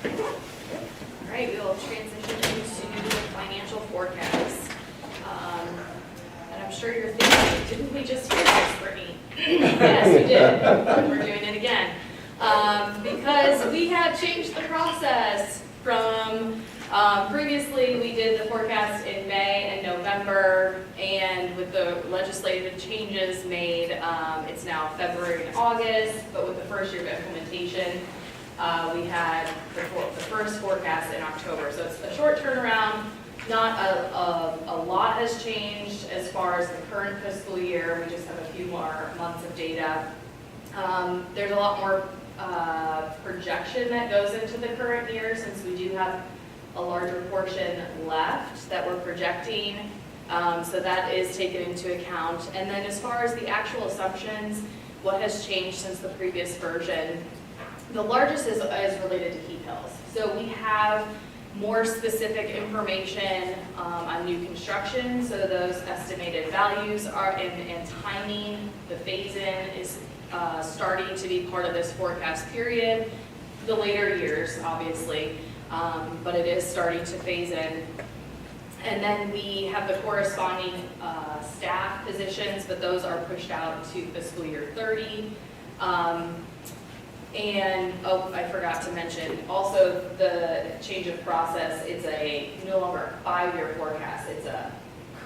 All right, we will transition into the financial forecast. And I'm sure you're thinking, didn't we just hear this, Brittany? Yes, we did. We're doing it again. Because we have changed the process from, previously we did the forecast in May and November, and with the legislative changes made, it's now February and August, but with the first year of implementation, we had the first forecast in October. So it's a short turnaround. Not a lot has changed as far as the current fiscal year. We just have a few more months of data. There's a lot more projection that goes into the current year, since we do have a larger portion left that we're projecting. So that is taken into account. And then as far as the actual assumptions, what has changed since the previous version. The largest is related to heat hills. So we have more specific information on new construction, so those estimated values are and timing. The phase-in is starting to be part of this forecast period. The later years, obviously, but it is starting to phase in. And then we have the corresponding staff positions, but those are pushed out to fiscal year 30. And, oh, I forgot to mention, also the change of process, it's no longer a 5-year forecast, it's a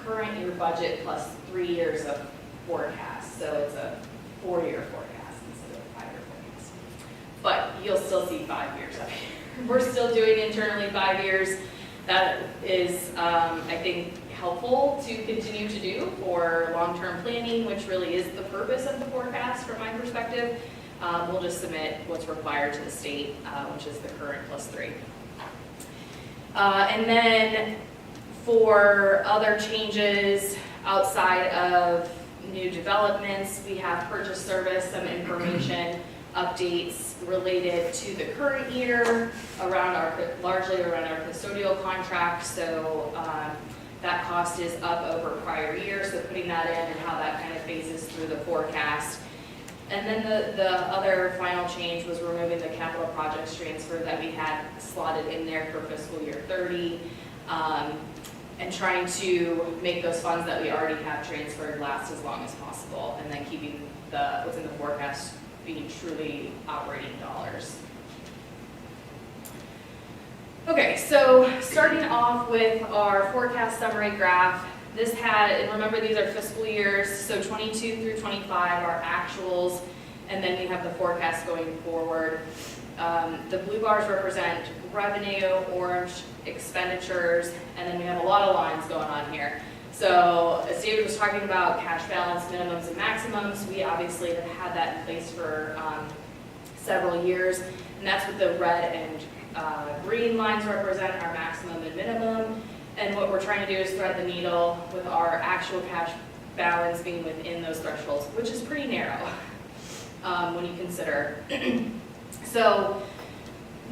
current year budget plus 3 years of forecast. So it's a 4-year forecast instead of a 5-year forecast. But you'll still see 5 years up here. We're still doing internally 5 years. That is, I think, helpful to continue to do for long-term planning, which really is the purpose of the forecast from my perspective. We'll just submit what's required to the state, which is the current plus 3. And then for other changes outside of new developments, we have purchase service, some information, updates related to the current year, largely around our custodial contract. So that cost is up over prior year, so putting that in and how that kind of phases through the forecast. And then the other final change was removing the capital projects transfer that we had slotted in there for fiscal year 30, and trying to make those funds that we already have transferred last as long as possible, and then keeping what's in the forecast being truly operating dollars. Okay, so starting off with our forecast summary graph, this and remember these are fiscal years, so 22 through 25 are actuals, and then we have the forecast going forward. The blue bars represent revenue, orange expenditures, and then we have a lot of lines going on here. So as David was talking about cash balance minimums and maximums, we obviously have had that in place for several years, and that's what the red and green lines represent, our maximum and minimum. And what we're trying to do is thread the needle with our actual cash balance being within those thresholds, which is pretty narrow when you consider. So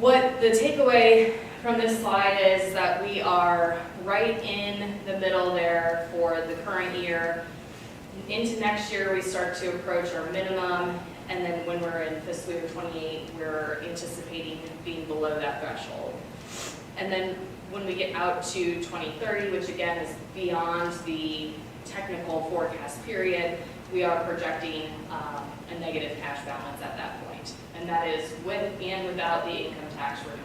what the takeaway from this slide is that we are right in the middle there for the current year. Into next year, we start to approach our minimum, and then when we're in fiscal year 28, we're anticipating being below that threshold. And then when we get out to 2030, which again is beyond the technical forecast period, we are projecting a negative cash balance at that point. And that is with and without the income tax renewal.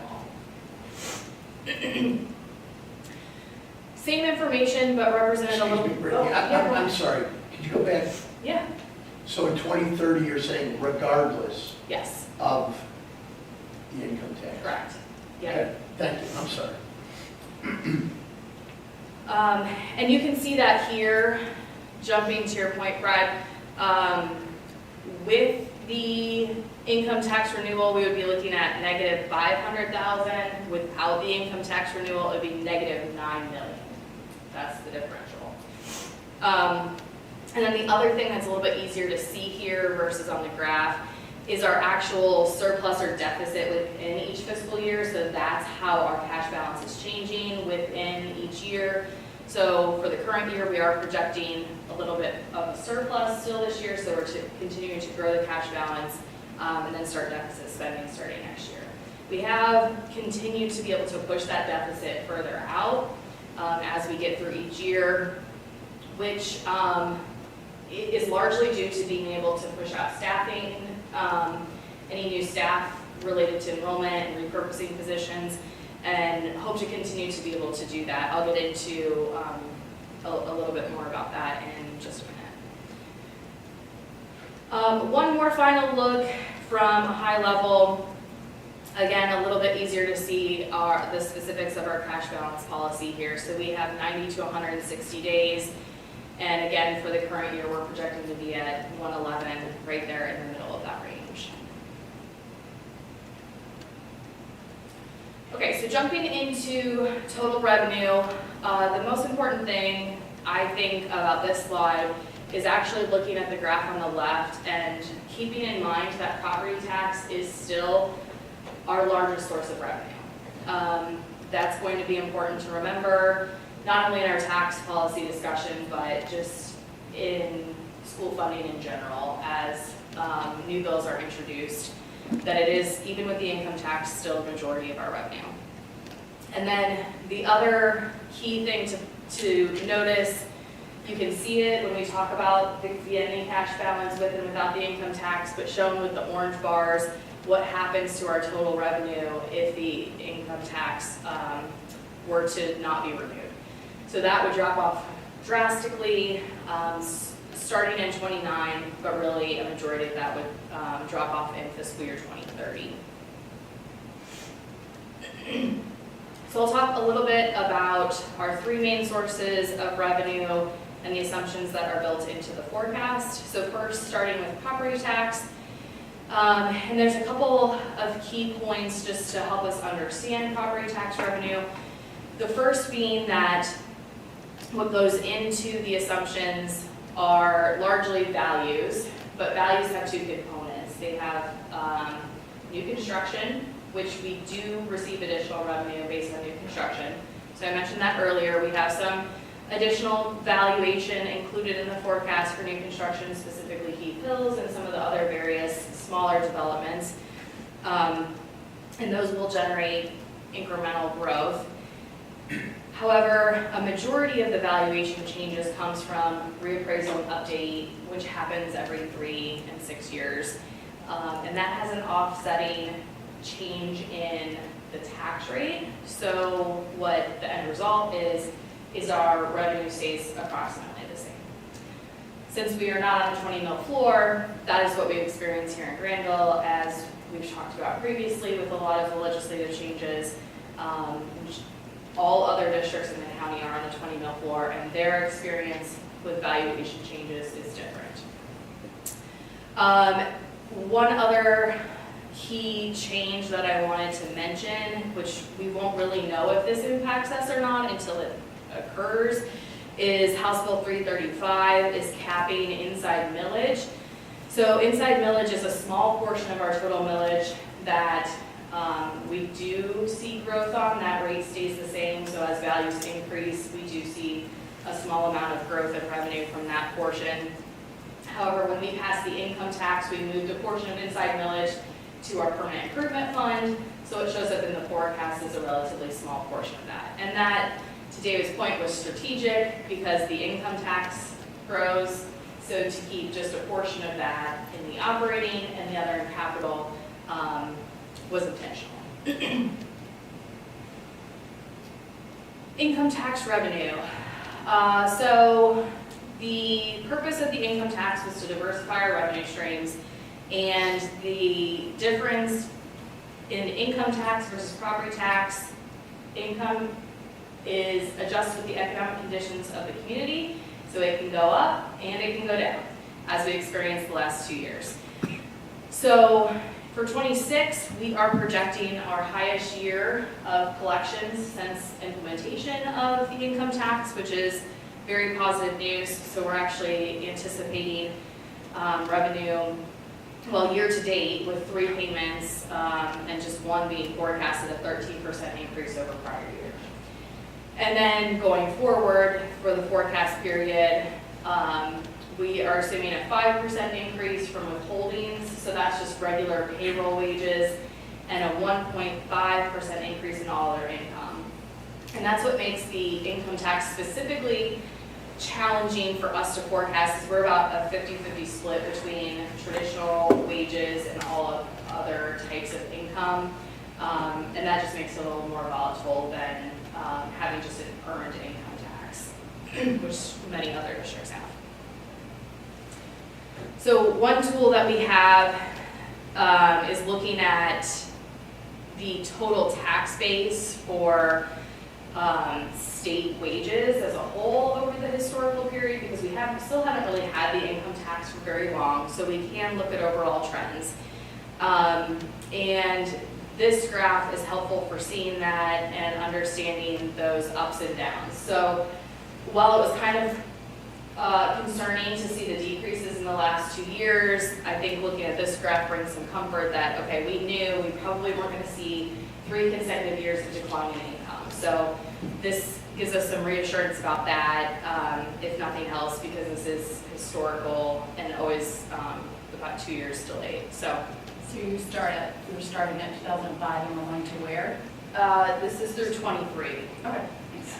Same information, but represented a little. Excuse me, Brittany, I'm sorry, could you go back? Yeah. So in 2030, you're saying regardless Yes. of the income tax? Correct. Yeah. Okay, thank you, I'm sorry. And you can see that here, jumping to your point, Brad, with the income tax renewal, we would be looking at negative 500,000. Without the income tax renewal, it would be negative 9 million. That's the differential. And then the other thing that's a little bit easier to see here versus on the graph is our actual surplus or deficit within each fiscal year. So that's how our cash balance is changing within each year. So for the current year, we are projecting a little bit of a surplus still this year. So we're continuing to grow the cash balance and then start deficit spending starting next year. We have continued to be able to push that deficit further out as we get through each year, which is largely due to being able to push out staffing, any new staff related to enrollment and repurposing positions, and hope to continue to be able to do that. I'll get into a little bit more about that in just a minute. One more final look from a high level. Again, a little bit easier to see the specifics of our cash balance policy here. So we have 90 to 160 days. And again, for the current year, we're projecting to be at 111, right there in the middle of that range. Okay, so jumping into total revenue, the most important thing I think about this slide is actually looking at the graph on the left and keeping in mind that property tax is still our largest source of revenue. That's going to be important to remember, not only in our tax policy discussion, but just in school funding in general as new bills are introduced, that it is, even with the income tax, still a majority of our revenue. And then the other key thing to notice, you can see it when we talk about the ending cash balance with and without the income tax, but shown with the orange bars, what happens to our total revenue if the income tax were to not be removed. So that would drop off drastically, starting in 29, but really a majority of that would drop off in fiscal year 2030. So I'll talk a little bit about our three main sources of revenue and the assumptions that are built into the forecast. So first, starting with property tax. And there's a couple of key points just to help us understand property tax revenue. The first being that what goes into the assumptions are largely values, but values have two components. They have new construction, which we do receive additional revenue based on new construction. So I mentioned that earlier. We have some additional valuation included in the forecast for new construction, specifically Heath Hills and some of the other various smaller developments. And those will generate incremental growth. However, a majority of the valuation changes comes from reappraisal and update, which happens every 3 and 6 years. And that has an offsetting change in the tax rate. So what the end result is our revenue stays approximately the same. Since we are not on the 20 mil floor, that is what we experience here in Granville, as we've talked about previously with a lot of the legislative changes. All other districts in the county are on the 20 mil floor, and their experience with valuation changes is different. One other key change that I wanted to mention, which we won't really know if this impacts us or not until it occurs, is House Bill 335 is capping inside millage. So inside millage is a small portion of our total millage that we do see growth on. That rate stays the same, so as values increase, we do see a small amount of growth in revenue from that portion. However, when we pass the income tax, we moved a portion of inside millage to our permanent improvement fund, so it shows up in the forecast as a relatively small portion of that. And that, to David's point, was strategic because the income tax grows, so to keep just a portion of that in the operating and the other in capital was intentional. Income tax revenue. So the purpose of the income tax was to diversify our revenue streams, and the difference in income tax versus property tax, income is adjusted with the economic conditions of the community, so it can go up and it can go down, as we experienced the last 2 years. So for 26, we are projecting our highest year of collections since implementation of the income tax, which is very positive news. So we're actually anticipating revenue, well, year to date with 3 payments and just one being forecasted a 13% increase over prior year. And then going forward for the forecast period, we are assuming a 5% increase from withholdings, so that's just regular payroll wages, and a 1.5% increase in all other income. And that's what makes the income tax specifically challenging for us to forecast, is we're about a 50-50 split between traditional wages and all of other types of income. And that just makes it a little more volatile than having just an earned income tax, which many other districts have. So one tool that we have is looking at the total tax base for state wages as a whole over the historical period, because we still haven't really had the income tax for very long, so we can look at overall trends. And this graph is helpful for seeing that and understanding those ups and downs. So while it was kind of concerning to see the decreases in the last 2 years. I think looking at this graph brings some comfort that, okay, we knew we probably weren't going to see 3 consecutive years of declining income. So this gives us some reassurance about that, if nothing else, because this is historical and always about 2 years delayed. So you were starting at 2005 and we're going to where? this is through 23. Okay, thanks.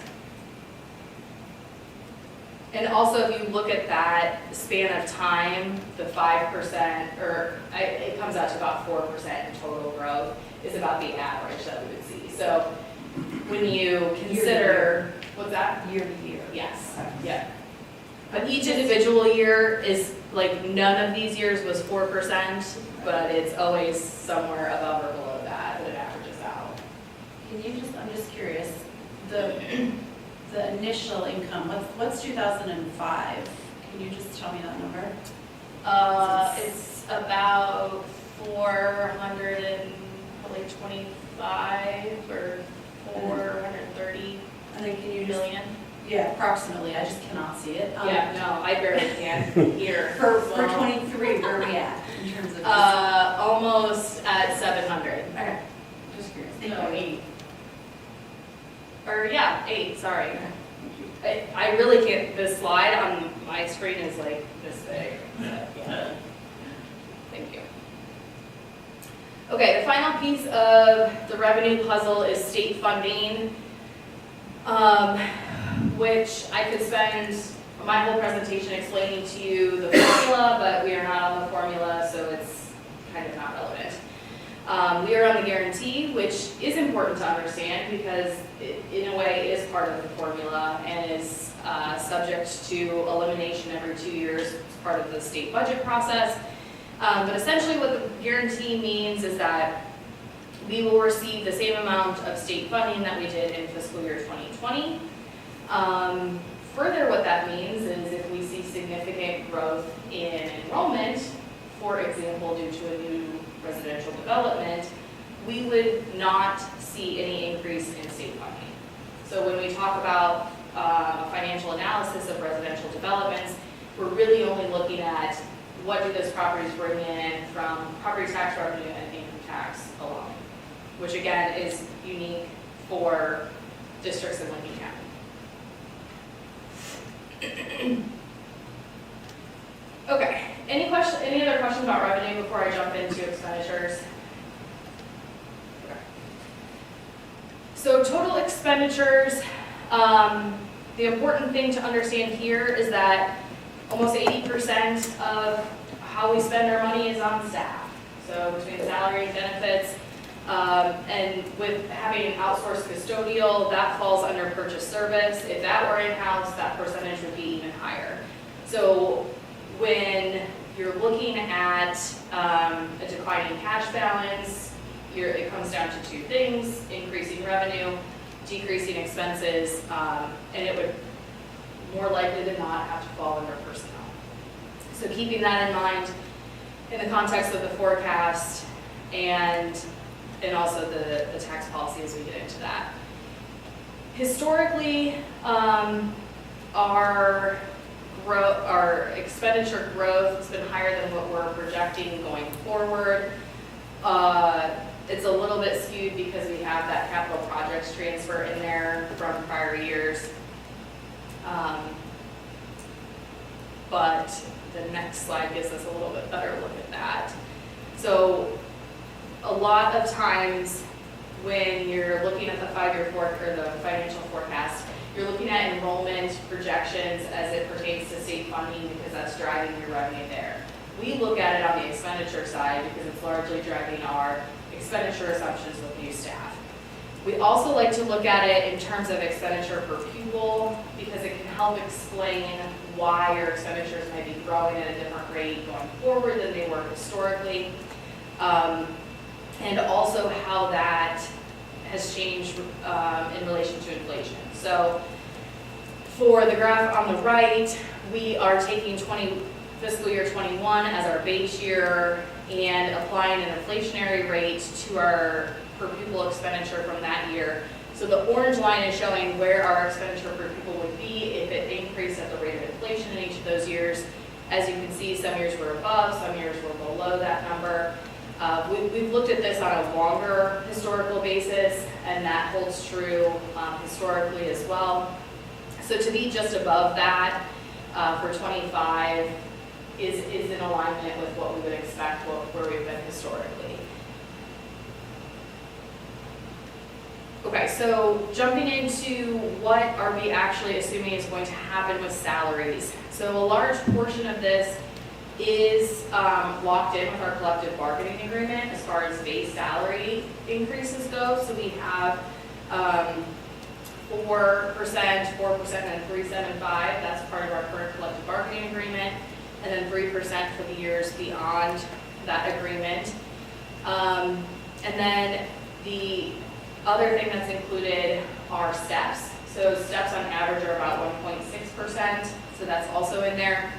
And also, if you look at that span of time, the 5%, or it comes out to about 4% in total growth, is about the average that we would see. So when you consider, what's that? Year to year. Yes, Okay. yeah. But each individual year is, like, none of these years was 4%, but it's always somewhere above or below that, but it averages out. Can you just, I'm just curious, the initial income, what's 2005? Can you just tell me that number? It's about 425 or 430 And then can you just, million. yeah, approximately, I just cannot see it. Yeah, no, I barely can here. For Well, 23, where are we at in terms of? almost at 700. Okay, just curious. Thank No, you. 80. Or yeah, 8, sorry. Okay, thank you. I really can't, the slide on my screen is like this big. Yeah. Thank you. Okay, the final piece of the revenue puzzle is state funding, which I could spend my whole presentation explaining to you the formula, but we are not on the formula, so it's kind of not relevant. We are on the guarantee, which is important to understand because it, in a way, is part of the formula and is subject to elimination every 2 years as part of the state budget process. But essentially what the guarantee means is that we will receive the same amount of state funding that we did in fiscal year 2020. Further, what that means is if we see significant growth in enrollment, for example, due to a new residential development, we would not see any increase in state funding. So when we talk about financial analysis of residential developments, we're really only looking at what do those properties bring in from property tax revenue and income tax alone, which again is unique for districts in Lincoln County. Okay, any other questions about revenue before I jump into expenditures? Okay. So total expenditures, the important thing to understand here is that almost 80% of how we spend our money is on staff. So between salary and benefits, and with having an outsourced custodial, that falls under purchase service. If that were in-house, that percentage would be even higher. So when you're looking at a declining cash balance, it comes down to 2 things: increasing revenue, decreasing expenses, and it would more likely than not have to fall under personnel. So keeping that in mind in the context of the forecast and also the tax policy as we get into that. Historically, our expenditure growth has been higher than what we're projecting going forward. It's a little bit skewed because we have that capital projects transfer in there from prior years. But the next slide gives us a little bit better look at that. So a lot of times when you're looking at the 5-year or the financial forecast, you're looking at enrollment projections as it pertains to state funding because that's driving your revenue there. We look at it on the expenditure side because it's largely driving our expenditure assumptions with new staff. We also like to look at it in terms of expenditure per pupil because it can help explain why your expenditures might be growing at a different rate going forward than they were historically, and also how that has changed in relation to inflation. So for the graph on the right, we are taking fiscal year 21 as our base year and applying an inflationary rate to our per pupil expenditure from that year. So the orange line is showing where our expenditure per pupil would be if it increased at the rate of inflation in each of those years. As you can see, some years were above, some years were below that number. We've looked at this on a longer historical basis, and that holds true historically as well. So to be just above that for 25 is in alignment with what we would expect, where we've been historically. Okay, so jumping into what are we actually assuming is going to happen with salaries. So a large portion of this is locked in with our collective bargaining agreement as far as base salary increases go. So we have 4%, 4%, and 3.75. That's part of our current collective bargaining agreement. And then 3% for the years beyond that agreement. And then the other thing that's included are steps. So steps on average are about 1.6%. So that's also in there.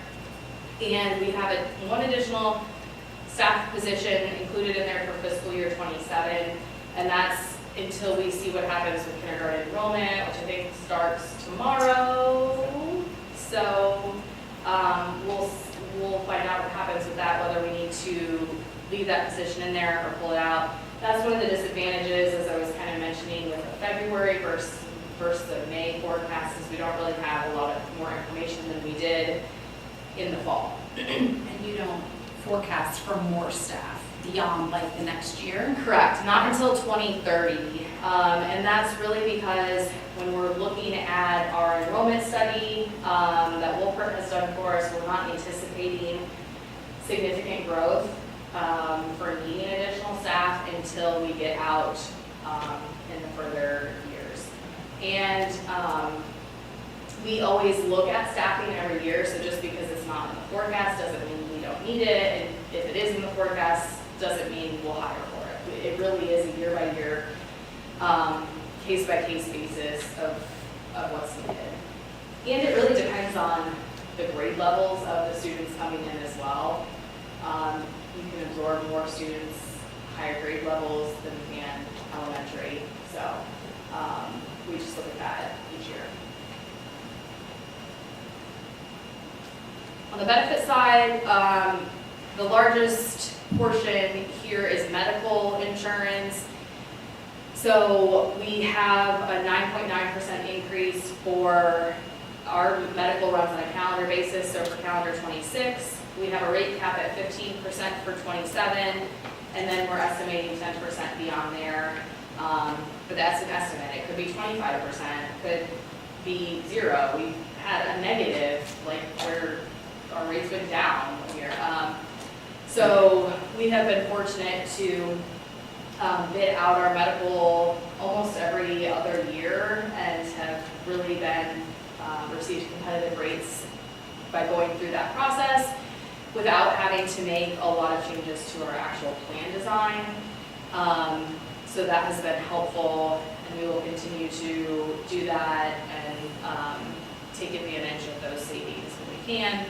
And we have one additional staff position included in there for fiscal year 27, and that's until we see what happens with kindergarten enrollment, which I think starts tomorrow. So we'll find out what happens with that, whether we need to leave that position in there or pull it out. That's one of the disadvantages, as I was kind of mentioning, with the February versus the May forecast, is we don't really have a lot of more information than we did in the fall. And you don't forecast for more staff beyond like the next year? Correct, not until 2030. And that's really because when we're looking at our enrollment study that Wolpert has done for us, we're not anticipating significant growth for needing additional staff until we get out in the further years. And we always look at staffing every year, so just because it's not in the forecast doesn't mean we don't need it, and if it is in the forecast, doesn't mean we'll hire for it. It really is a year-by-year, case-by-case basis of what's needed. And it really depends on the grade levels of the students coming in as well. You can absorb more students, higher grade levels than you can elementary, so we just look at that each year. On the benefit side, the largest portion here is medical insurance. So we have a 9.9% increase for our medical runs on a calendar basis. So for calendar 26, we have a rate cap at 15% for 27, and then we're estimating 10% beyond there. But that's an estimate. It could be 25%, could be 0. We had a negative, like where our rates went down here. So we have been fortunate to bid out our medical almost every other year and have really been received competitive rates by going through that process without having to make a lot of changes to our actual plan design. So that has been helpful, and we will continue to do that and take advantage of those savings when we can.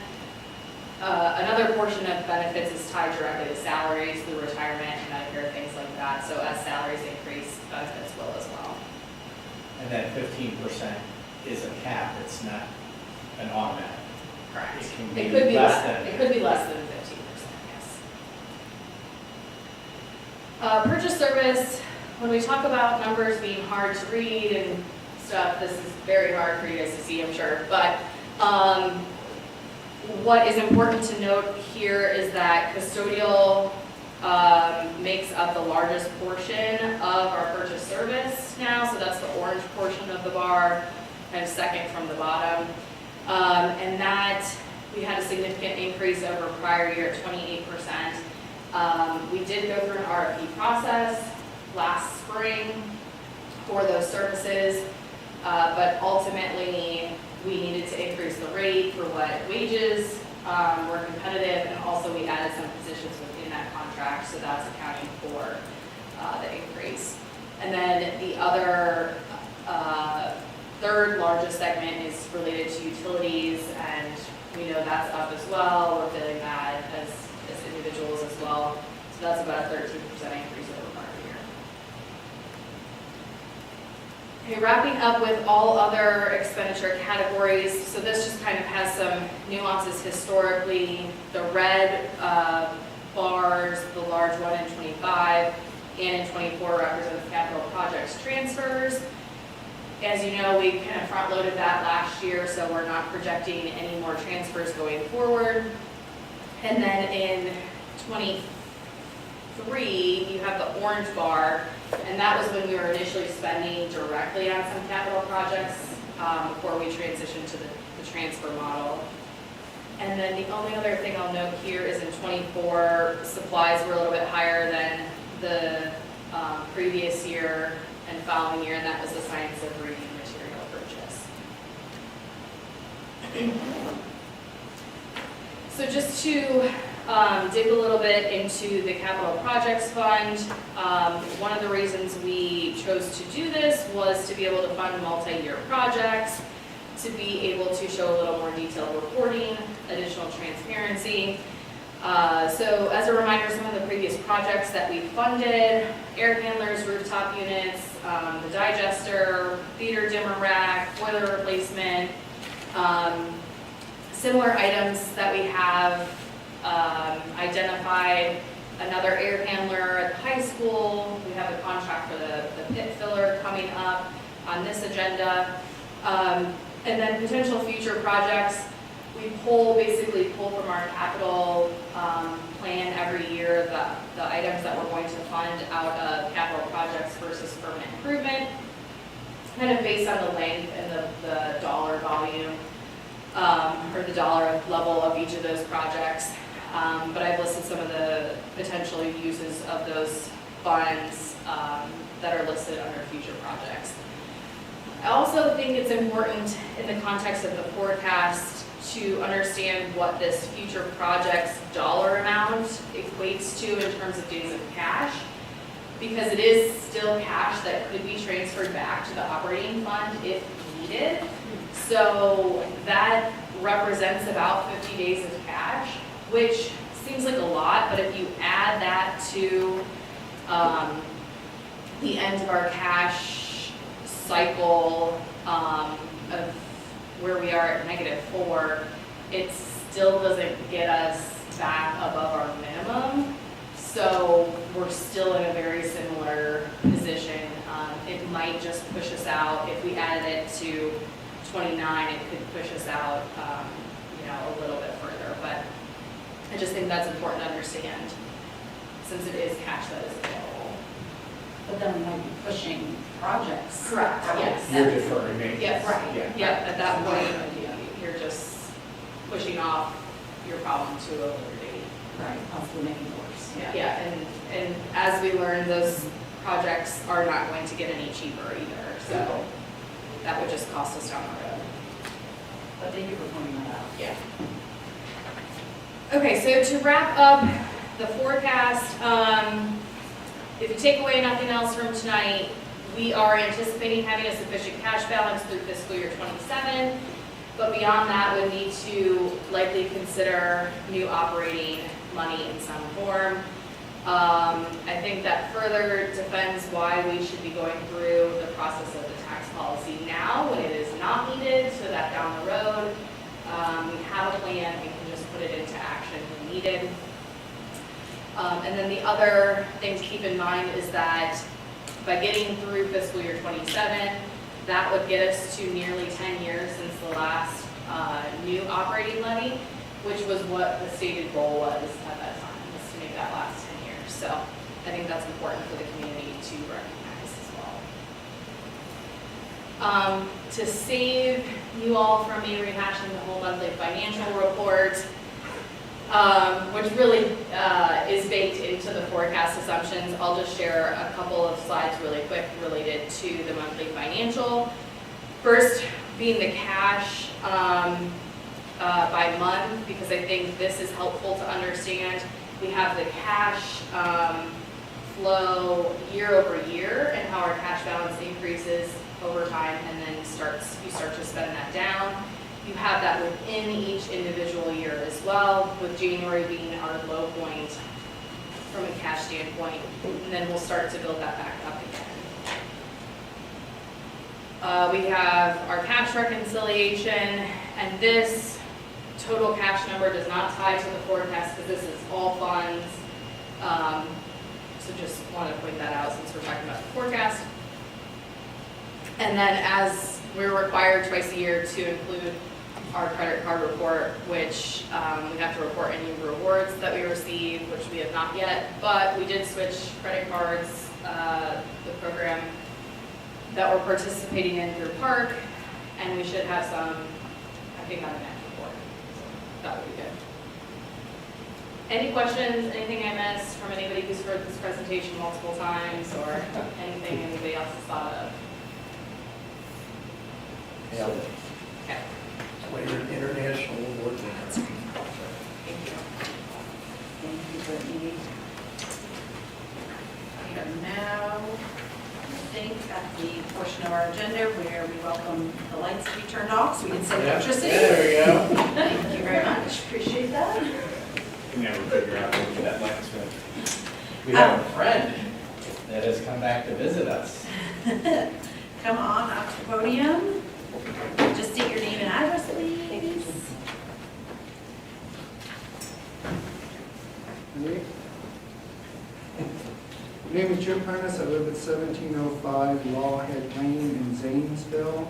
Another portion of benefits is tied directly to salaries through retirement and Medicare, things like that. So as salaries increase, benefits will as well. And that 15% is a cap, it's not an automatic. Correct. It can It could be less than. It could be less than 15%, yes. Purchase service, when we talk about numbers being hard to read and stuff, this is very hard for you guys to see, I'm sure. But what is important to note here is that custodial makes up the largest portion of our purchase service now. So that's the orange portion of the bar, kind of second from the bottom. And that we had a significant increase over prior year at 28%. We did go through an RFP process last spring for those services, but ultimately we needed to increase the rate for what wages were competitive, and also we added some positions within that contract, so that's accounting for the increase. And then the other third largest segment is related to utilities, and we know that's up as well. We're feeling that as individuals as well. So that's about a 13% increase over prior year. Okay, wrapping up with all other expenditure categories. So this just kind of has some nuances historically. The red bars, the large one in 25 and in 24 represents capital projects transfers. As you know, we kind of front-loaded that last year, so we're not projecting any more transfers going forward. And then in 23, you have the orange bar, and that was when we were initially spending directly on some capital projects before we transitioned to the transfer model. And then the only other thing I'll note here is in 24, supplies were a little bit higher than the previous year and following year, and that was the science of reading material purchase. So just to dig a little bit into the capital projects fund, one of the reasons we chose to do this was to be able to fund multi-year projects, to be able to show a little more detailed reporting, additional transparency. So as a reminder, some of the previous projects that we funded: air handlers, rooftop units, the digester, theater dimmer rack, boiler replacement, similar items that we have identified. Another air handler at the high school. We have a contract for the pit filler coming up on this agenda. And then potential future projects. We basically pull from our capital plan every year the items that we're going to fund out of capital projects versus permanent improvement, kind of based on the length and the dollar volume or the dollar level of each of those projects. But I've listed some of the potential uses of those funds that are listed under future projects. I also think it's important in the context of the forecast to understand what this future project's dollar amount equates to in terms of days of cash, because it is still cash that could be transferred back to the operating fund if needed. So that represents about 50 days of cash, which seems like a lot, but if you add that to the end of our cash cycle of where we are at -4, it still doesn't get us back above our minimum. So we're still in a very similar position. It might just push us out. If we added it to 29, it could push us out, a little bit further. But I just think that's important to understand, since it is cash that is available. But then we might be pushing projects. Correct, yes. You're deferring maintenance. Yes, Right. Yeah. Yeah, at that point, you're just pushing off your problem to a later date. Right, possibly making it worse. Yeah, and as we learn, those projects are not going to get any cheaper either, so that would just cost us down the road. But thank you for pointing that out. Yeah. Okay, so to wrap up the forecast, if you take away nothing else from tonight, we are anticipating having a sufficient cash balance through fiscal year 27, but beyond that, we need to likely consider new operating money in some form. I think that further defends why we should be going through the process of the tax policy now when it is not needed, so that down the road, we have a plan, we can just put it into action when needed. And then the other thing to keep in mind is that by getting through fiscal year 27, that would get us to nearly 10 years since the last new operating levy, which was what the stated goal was at that time, was to make that last 10 years. So I think that's important for the community to recognize as well. To save you all from me rehashing the whole monthly financial report, which really is baked into the forecast assumptions, I'll just share a couple of slides really quick related to the monthly financial. First being the cash by month, because I think this is helpful to understand. We have the cash flow year over year and how our cash balance increases over time, and then you start to spend that down. You have that within each individual year as well, with January being our low point from a cash standpoint, and then we'll start to build that back up again. We have our cash reconciliation, and this total cash number does not tie to the forecast because this is all funds. So just want to point that out since we're talking about the forecast. And then as we're required twice a year to include our credit card report, which we have to report any rewards that we receive, which we have not yet, but we did switch credit cards, the program that we're participating in through Park, and we should have some, I think, on the next report. So that would be good. Any questions, anything I missed from anybody who's heard this presentation multiple times, or anything anybody else has thought of? Yeah. Okay, Well, you're an international award winner. thank you. Thank you, Brittany. We are now, I think, at the portion of our agenda where we welcome the lights to be turned off so we can save electricity. There we go. Thank you very much, appreciate that. Can never figure out what that light switch. We have a friend that has come back to visit us. Come on up to the podium. Just state your name and address, please. My name is Jim Prentice. I live at 1705 Lawhead Lane in Zanesville.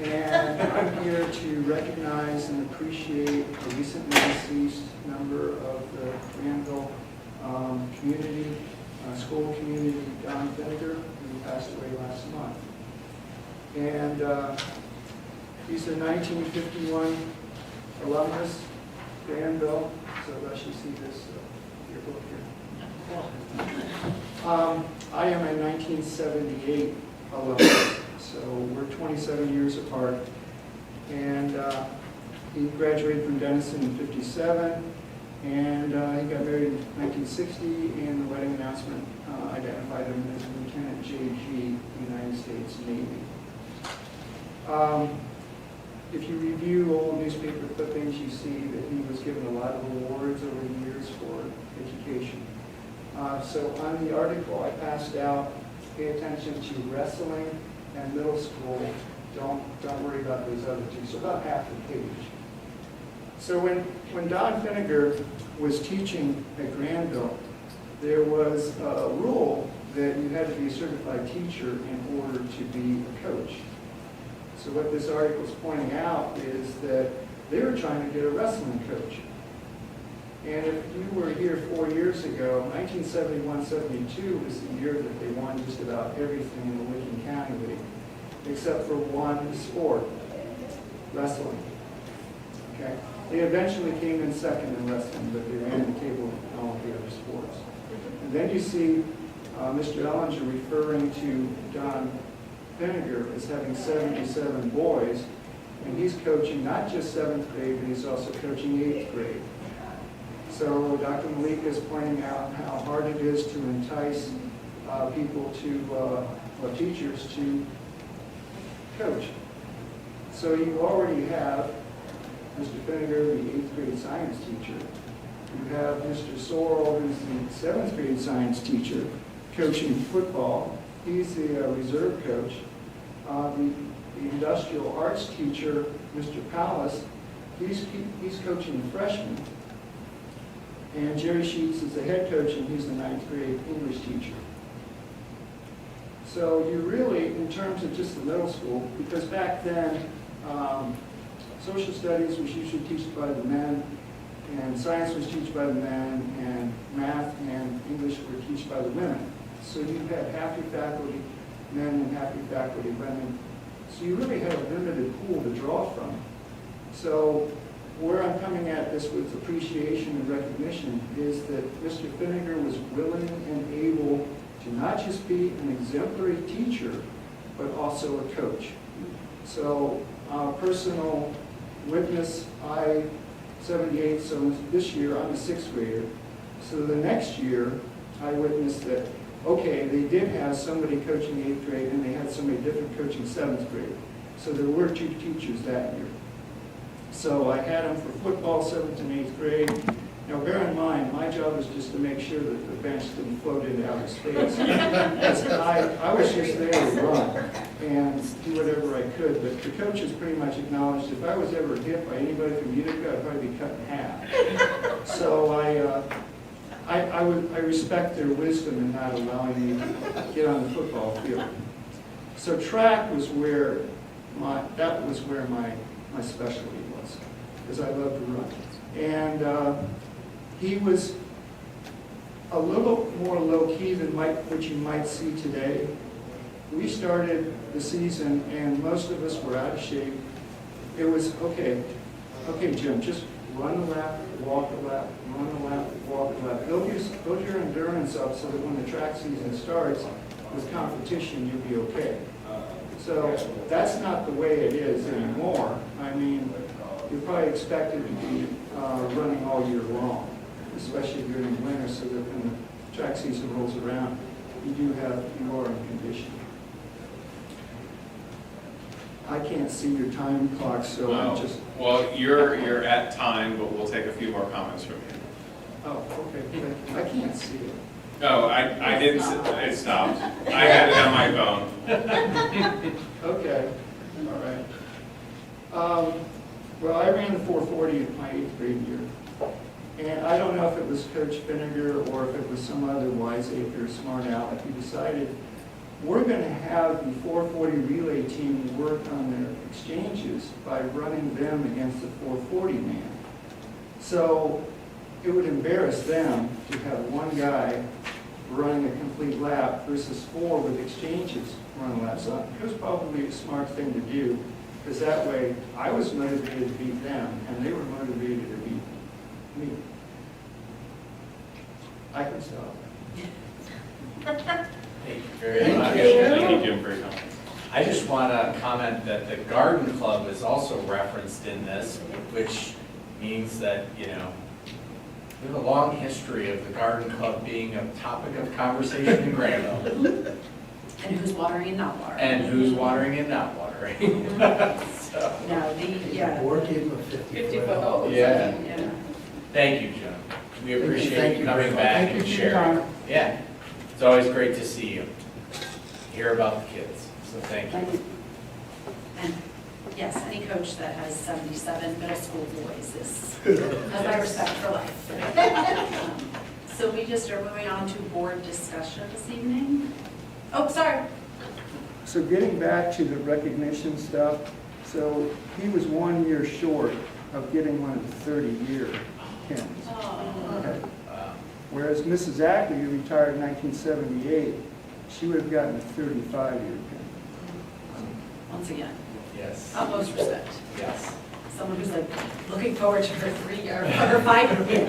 And I'm here to recognize and appreciate a recently deceased member of the Granville community, school community, Don Vinegar, who passed away last month. And he's a 1951 alumnus, Granville, so thus you see this yearbook here. I am a 1978 alumnus, so we're 27 years apart. And he graduated from Denison in '57, and he got married in 1960, and the wedding announcement identified him as Lieutenant JG, United States Navy. If you review old newspaper clippings, you see that he was given a lot of awards over the years for education. So on the article I passed out, pay attention to wrestling and middle school. Don't worry about those other two. So about half the page. So when Don Vinegar was teaching at Granville, there was a rule that you had to be a certified teacher in order to be a coach. So what this article is pointing out is that they were trying to get a wrestling coach. And if you were here 4 years ago, 1971-72 was the year that they won just about everything in the Licking County League, except for one sport, wrestling. Okay? They eventually came in second in wrestling, but they ran the table in all the other sports. And then you see Mr. Ellinger referring to Don Vinegar as having 77 boys, and he's coaching not just 7th grade, but he's also coaching 8th grade. So Dr. Malika is pointing out how hard it is to entice people to, teachers to coach. So you already have Mr. Vinegar, the 8th grade science teacher. You have Mr. Sorrell, who's the 7th grade science teacher, coaching football. He's the reserve coach. The industrial arts teacher, Mr. Pallas, he's coaching the freshmen. And Jerry Sheets is the head coach, and he's the 9th grade English teacher. So you really, in terms of just the middle school, because back then, social studies was usually taught by the men, and science was taught by the men, and math and English were taught by the women. So you had half your faculty men and half your faculty women. So you really had a limited pool to draw from. So where I'm coming at this with appreciation and recognition is that Mr. Vinegar was willing and able to not just be an exemplary teacher, but also a coach. So personal witness, 78, so this year I'm a 6th grader. So the next year I witnessed that, okay, they did have somebody coaching 8th grade and they had somebody different coaching 7th grade. So there were 2 teachers that year. So I had them for football, 7th and 8th grade, Now, bear in mind, my job was just to make sure that the bench didn't float into outer space. Because I was just there to run and do whatever I could, but the coaches pretty much acknowledged if I was ever hit by anybody from Utica, I'd probably be cut in half. So I respect their wisdom in not allowing me to get on the football field. So track was where my specialty was, because I love to run. And he was a little more low-key than what you might see today. We started the season and most of us were out of shape. It was, okay, Jim, just run a lap, walk a lap, run a lap, walk a lap. Build your endurance up so that when the track season starts with competition, you'll be okay. So that's not the way it is anymore. I mean, you're probably expected to be running all year long, especially during the winter, so that when the track season rolls around, you are in condition. I can't see your time clock, so I'm just. Well, you're at time, but we'll take a few more comments from you. Oh, okay. I can't see it. Oh, I didn't, it stopped. I had it on my phone. Okay, all right. Well, I ran the 440 in my 8th grade year. And I don't know if it was Coach Vinegar or if it was some other wiseacre, smart aleck, who decided we're going to have the 440 relay team work on their exchanges by running them against the 440 man. So it would embarrass them to have one guy running a complete lap versus 4 with exchanges run laps. So it was probably a smart thing to do, because that way I was motivated to beat them and they were motivated to beat me. I can stop. Thank you very much. Thank you, Jim, for your comments. I just want to comment that the garden club is also referenced in this, which means that, you know, we have a long history of the garden club being a topic of conversation in Granville. And who's watering and not watering. And who's watering and not watering. So, No, yeah. Board gave him a 50-foot hose. Yeah. Yeah. thank you, John. We Thank appreciate you you very coming much. back Thank you and for your sharing. time. Yeah, it's always great to see you, hear about the kids, so thank you. Thank you. And yes, any coach that has 77 middle school boys has my respect for life. So we just are moving on to board discussion this evening. Oh, sorry. So getting back to the recognition stuff, so he was 1 year short of getting one of the 30-year pins. Oh. Okay. Whereas Mrs. Ackley, who retired in 1978, she would have gotten a 35-year pin. Once again, Yes, utmost respect. yes. Someone who's like looking forward to her 3-year or her 5-year pin.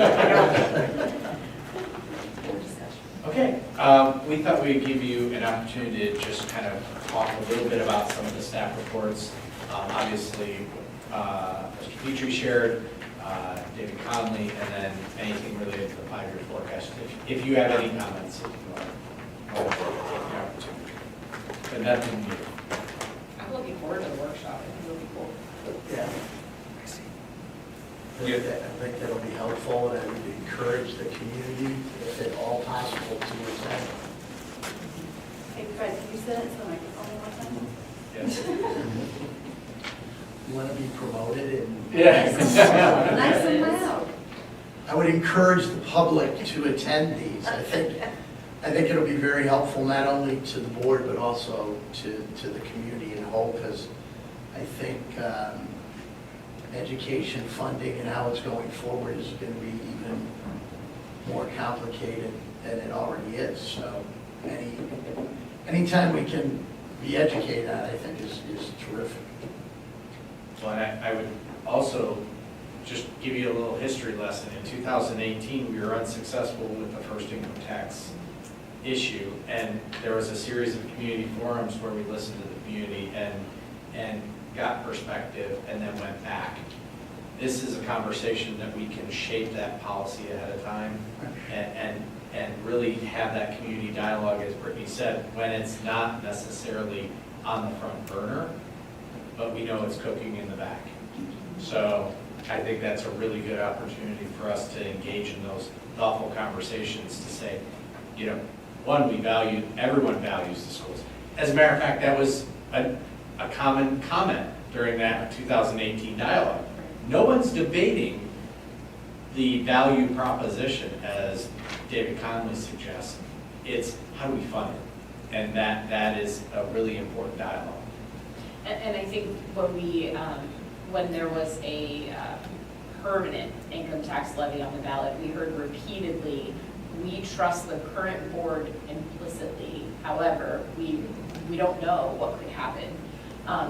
Board discussion. Okay, we thought we'd give you an opportunity to just kind of talk a little bit about some of the staff reports. Obviously, Mr. Petrie shared, David Conley, and then anything related to the 5-year forecast. If you have any comments, if you want to take the opportunity. But nothing new. I'm looking forward to the workshop. I think it'll be cool. Yeah. I think that'll be helpful, and I would encourage the community, if at all possible, to attend. Hey, Fred, can you sit at the microphone one more time? Yes. You want to be promoted, and Yes. Nice and loud. I would encourage the public to attend these. I think it'll be very helpful, not only to the board, but also to the community in whole, because I think education funding and how it's going forward is going to be even more complicated than it already is. So anytime we can be educated on it, I think is terrific. Well, and I would also just give you a little history lesson. In 2018, we were unsuccessful with the first income tax issue, and there was a series of community forums where we listened to the community and got perspective and then went back. This is a conversation that we can shape that policy ahead of time and really have that community dialogue, as Brittany said, when it's not necessarily on the front burner, but we know it's cooking in the back. So I think that's a really good opportunity for us to engage in those thoughtful conversations to say, you know, one, everyone values the schools. As a matter of fact, that was a common comment during that 2018 dialogue. No one's debating the value proposition, as David Conley suggests. It's how do we fund it? And that is a really important dialogue. And I think when there was a permanent income tax levy on the ballot, we heard repeatedly, we trust the current board implicitly. However, we don't know what could happen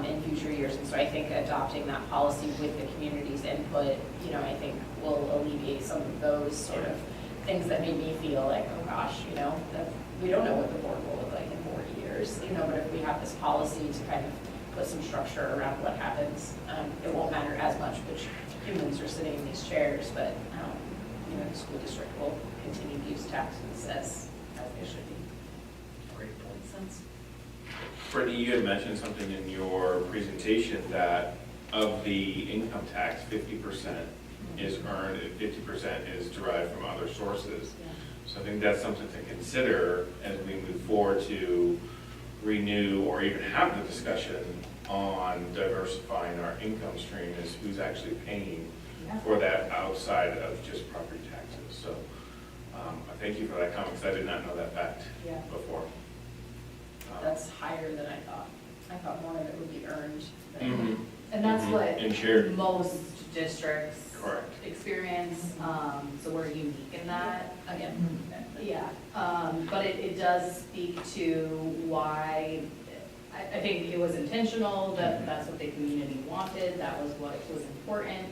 in future years. And so I think adopting that policy with the community's input, you know, I think will alleviate some of those sort of things that made me feel like, oh gosh, you know, that we don't know what the board will look like in 40 years, you know, but if we have this policy to kind of put some structure around what happens, it won't matter as much which humans are sitting in these chairs, but, you know, the school district will continue to use taxes as they should be. Great point. Makes sense. Brittany, you had mentioned something in your presentation that of the income tax, 50% is earned and 50% is derived from other sources. Yeah. So I think that's something to consider as we move forward to renew or even have the discussion on diversifying our income stream, is who's actually paying for that outside of just property taxes. So I thank you for that comment, because I did not know that fact Yeah. before. That's higher than I thought. I thought more of it would be earned. than- Mhm. And that's Mhm. what And shared. most districts Correct. experience, so we're unique in that. Again, Yeah, but it does speak to why, I think it was intentional, that that's what the community wanted, that was what was important.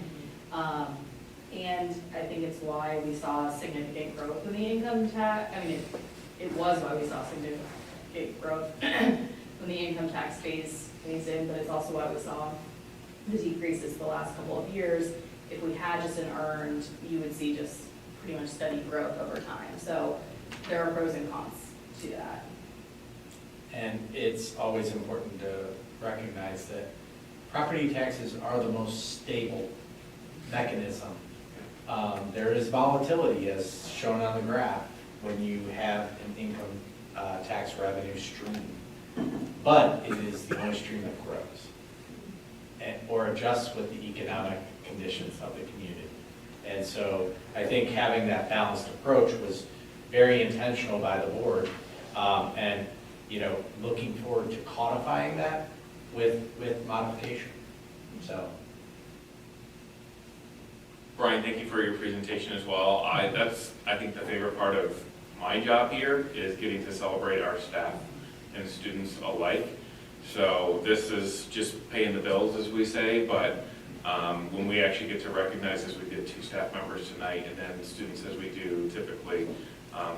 And I think it's why we saw significant growth in the income tax. I mean, it was why we saw significant growth when the income tax phased in, but it's also why we saw the decreases the last couple of years. If we had just an earned, you would see just pretty much steady growth over time. So there are pros and cons to that. And it's always important to recognize that property taxes are the most stable mechanism. There is volatility, as shown on the graph, when you have an income tax revenue stream. But it is the only stream that grows or adjusts with the economic conditions of the community. And so I think having that balanced approach was very intentional by the board, and, you know, looking forward to codifying that with modification. So. Brian, thank you for your presentation as well. That's, I think, the favorite part of my job here is getting to celebrate our staff and students alike. So this is just paying the bills, as we say, but when we actually get to recognize, as we did 2 staff members tonight, and then students as we do typically,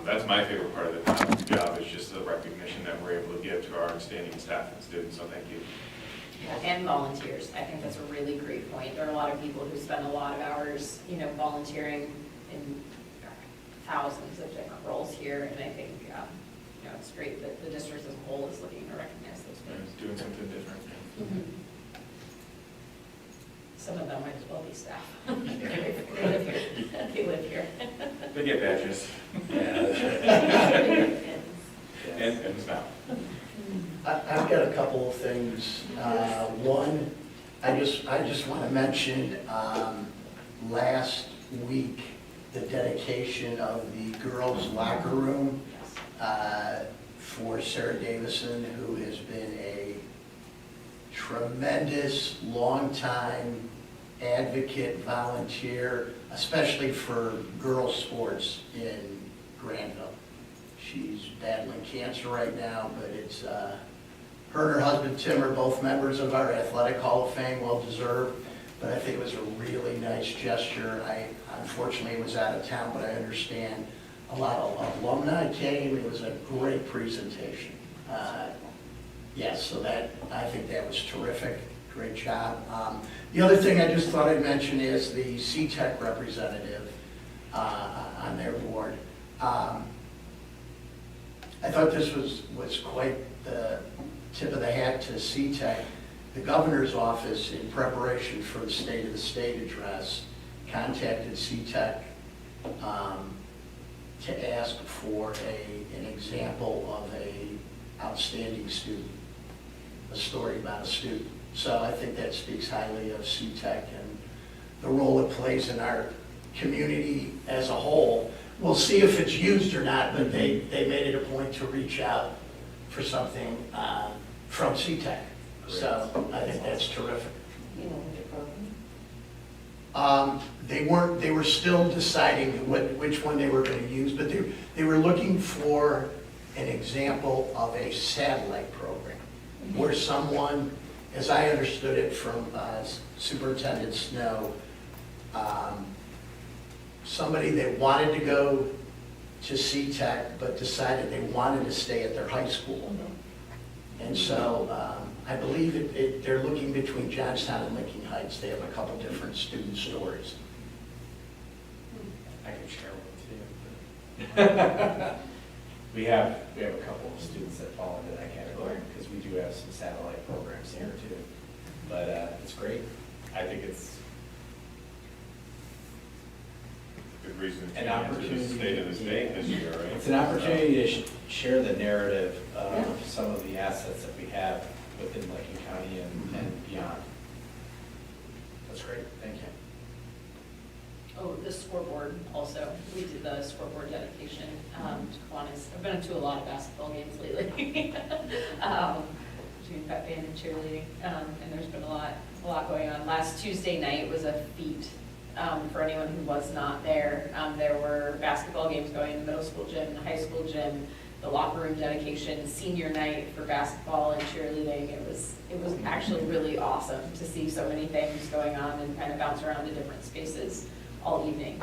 that's my favorite part of the job, is just the recognition that we're able to give to our outstanding staff and students, so thank you. yeah, and volunteers. I think that's a really great point. There are a lot of people who spend a lot of hours, you know, volunteering in thousands of different roles here, and I think, you know, it's great that the district as a whole is looking to recognize those And folks. doing something different. Some of them might as well be staff. They live here. They live here. They get badges And and stuff. I've got a couple of things. One, I just want to mention, last week, the dedication of the girls' locker room for Sarah Davison, who has been a tremendous, long-time advocate, volunteer, especially for girls' sports in Granville. She's battling cancer right now, but it's, her and her husband Tim are both members of our Athletic Hall of Fame, well-deserved, but I think it was a really nice gesture. I unfortunately was out of town, but I understand a lot of alumni came. It was a great presentation. Yes, so that, I think that was terrific. Great job. The other thing I just thought I'd mention is the CTEC representative on their board. I thought this was quite the tip of the hat to CTEC. the governor's office, in preparation for the State of the State address, contacted CTEC to ask for an example of a outstanding student, a story about a student. So I think that speaks highly of CTEC and the role it plays in our community as a whole. We'll see if it's used or not, but they made it a point to reach out for something from CTEC. So I think that's terrific. You know, with the program? They were still deciding which one they were going to use, but they were looking for an example of a satellite program where someone, as I understood it from Superintendent Snow, somebody that wanted to go to CTEC but decided they wanted to stay at their high school. And so I believe they're looking between Johnstown and Lincoln Heights. They have a couple different student stories. I can share one too. We have a couple of students that fall into that category, because we do have some satellite programs here too. But it's great. I think it's Good reason to an change to the opportunity. State of the State this year, right? It's an opportunity to share the narrative of some of the assets that we have within Lincoln County and beyond. That's great, thank you. Oh, the scoreboard also. We did the scoreboard dedication to Kiwanis. I've been to a lot of basketball games lately. Between pep band and cheerleading. And there's been a lot going on. Last Tuesday night was a feat for anyone who was not there. There were basketball games going in the middle school gym, the high school gym, the locker room dedication, senior night for basketball and cheerleading. It was actually really awesome to see so many things going on and kind of bounce around to different spaces all evening.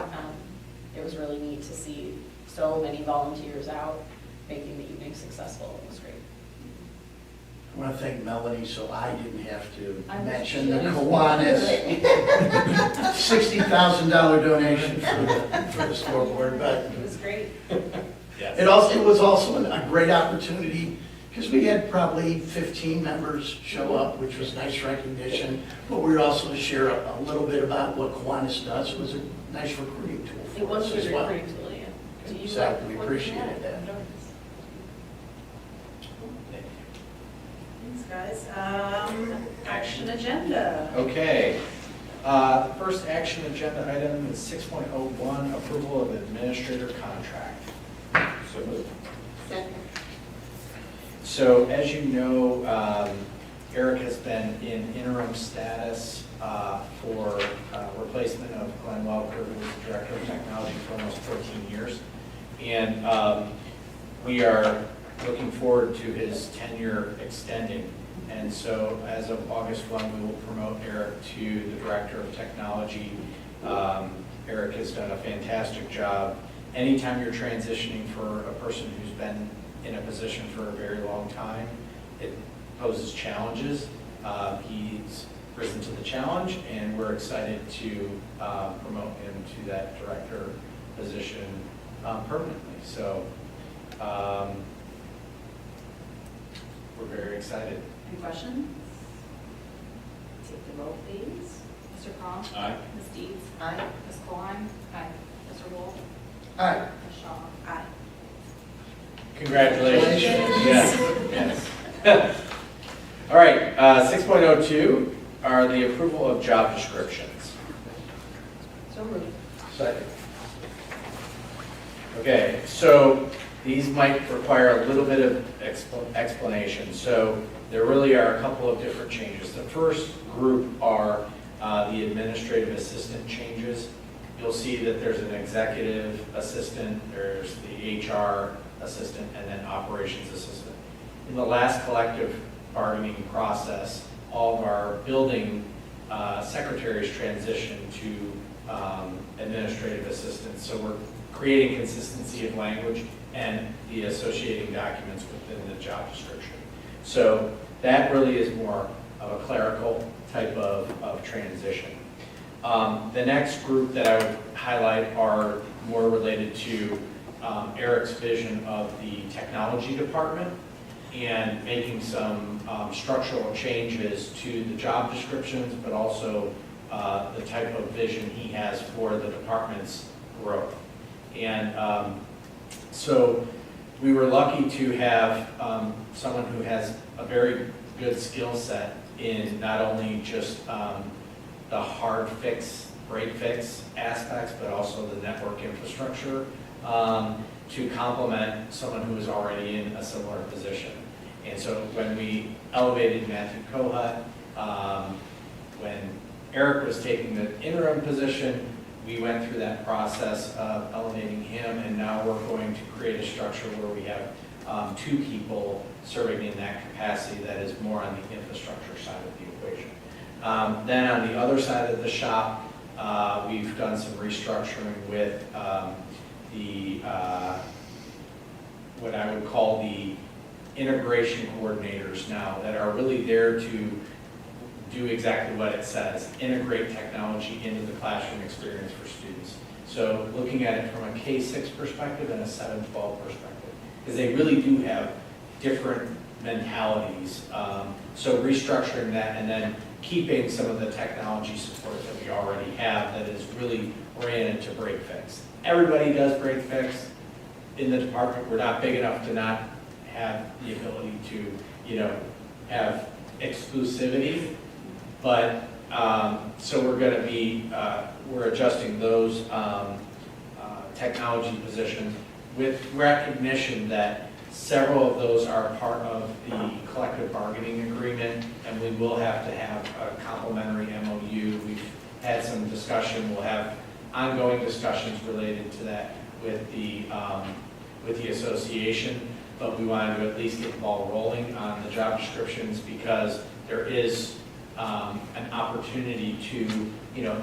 It was really neat to see so many volunteers out making the evening successful. It was great. I want to thank Melanie, so I didn't have to I mention the was- Kiwanis $60,000 donation for the scoreboard, but It was great. Yes. it was also a great opportunity, because we had probably 15 members show up, which was nice recognition, but we were also to share a little bit about what Kiwanis does. It was a nice recruiting tool It for was us as a well. recruiting tool, yeah. Do you So like we working appreciated at it? that. Thanks, guys. Action agenda. Okay. First action agenda item is 6.01, approval of administrator contract. So moved. Second. So as you know, Eric has been in interim status for replacement of Glenn Welker, who was the Director of Technology for almost 14 years. And we are looking forward to his tenure extending. And so as of August 1, we will promote Eric to the Director of Technology. Eric has done a fantastic job. Anytime you're transitioning for a person who's been in a position for a very long time, it poses challenges. He's risen to the challenge, and we're excited to promote him to that director position permanently. So we're very excited. Any questions? Take the roll, please. Mr. Cron? Aye. Ms. Deeds? Aye. Ms. Klein? Aye. Mr. Wolf? All right. Ms. Shaw? Aye. Congratulations. Yes, yes. All right, 6.02 are the approval of job descriptions. So moved. Second. Okay, so these might require a little bit of explanation. So there really are a couple of different changes. The first group are the administrative assistant changes. You'll see that there's an executive assistant, there's the HR assistant, and then operations assistant. In the last collective bargaining process, all of our building secretaries transitioned to administrative assistants. So we're creating consistency of language and the associating documents within the job description. So that really is more of a clerical type of transition. The next group that I would highlight are more related to Eric's vision of the technology department. and making some structural changes to the job descriptions, but also the type of vision he has for the department's growth. And so we were lucky to have someone who has a very good skill set in not only just the hard fix, break fix aspects, but also the network infrastructure to complement someone who is already in a similar position. And so when we elevated Matthew Kohut, when Eric was taking the interim position, we went through that process of elevating him, and now we're going to create a structure where we have 2 people serving in that capacity that is more on the infrastructure side of the equation. Then on the other side of the shop, we've done some restructuring with what I would call the integration coordinators now that are really there to do exactly what it says, integrate technology into the classroom experience for students. So looking at it from a K-6 perspective and a 7-12 perspective, because they really do have different mentalities. So restructuring that and then keeping some of the technology support that we already have that is really oriented to break fix. Everybody does break fix in the department. We're not big enough to not have the ability to, have exclusivity. But, so we're going to be, we're adjusting those technology positions with recognition that several of those are part of the collective bargaining agreement, and we will have to have a complementary MOU. We've had some discussion, we'll have ongoing discussions related to that with the association, but we wanted to at least get the ball rolling on the job descriptions because there is an opportunity to,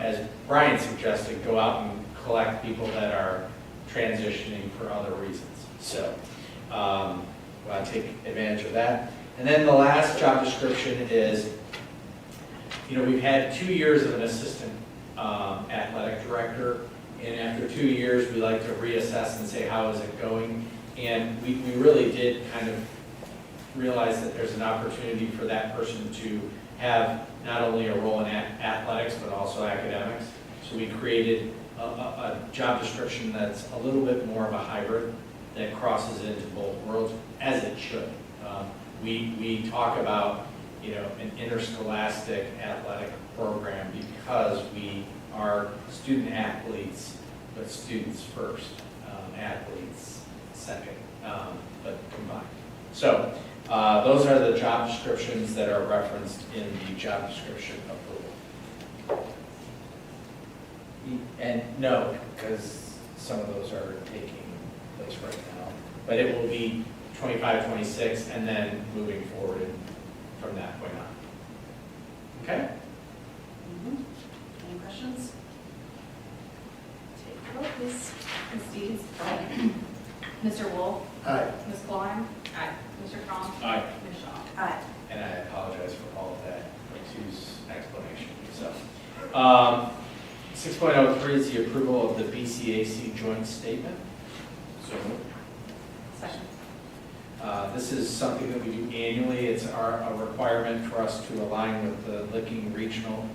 as Brian suggested, go out and collect people that are transitioning for other reasons. So we want to take advantage of that. And then the last job description is, we've had 2 years of an assistant athletic director, and after 2 years, we like to reassess and say, how is it going? And we really did kind of realize that there's an opportunity for that person to have not only a role in athletics, but also academics. So we created a job description that's a little bit more of a hybrid that crosses into both worlds, as it should. We talk about, an interscholastic athletic program because we are student athletes, but students first, athletes second, but combined. So those are the job descriptions that are referenced in the job description approval. And no, because some of those are taking place right now, but it will be 25, 26, and then moving forward from that point on. Okay? Any questions? Take a vote, please. Ms. Dees? Aye. Mr. Wolf? Aye. Ms. Klein? Aye. Mr. Cron? Aye. Ms. Shaw? Aye. And I apologize for all of that, Sue's explanation. So, 6.03 is the approval of the BCAC joint statement. So moved. Second. This is something that we do annually. It's a requirement for us to align with the Licking Regional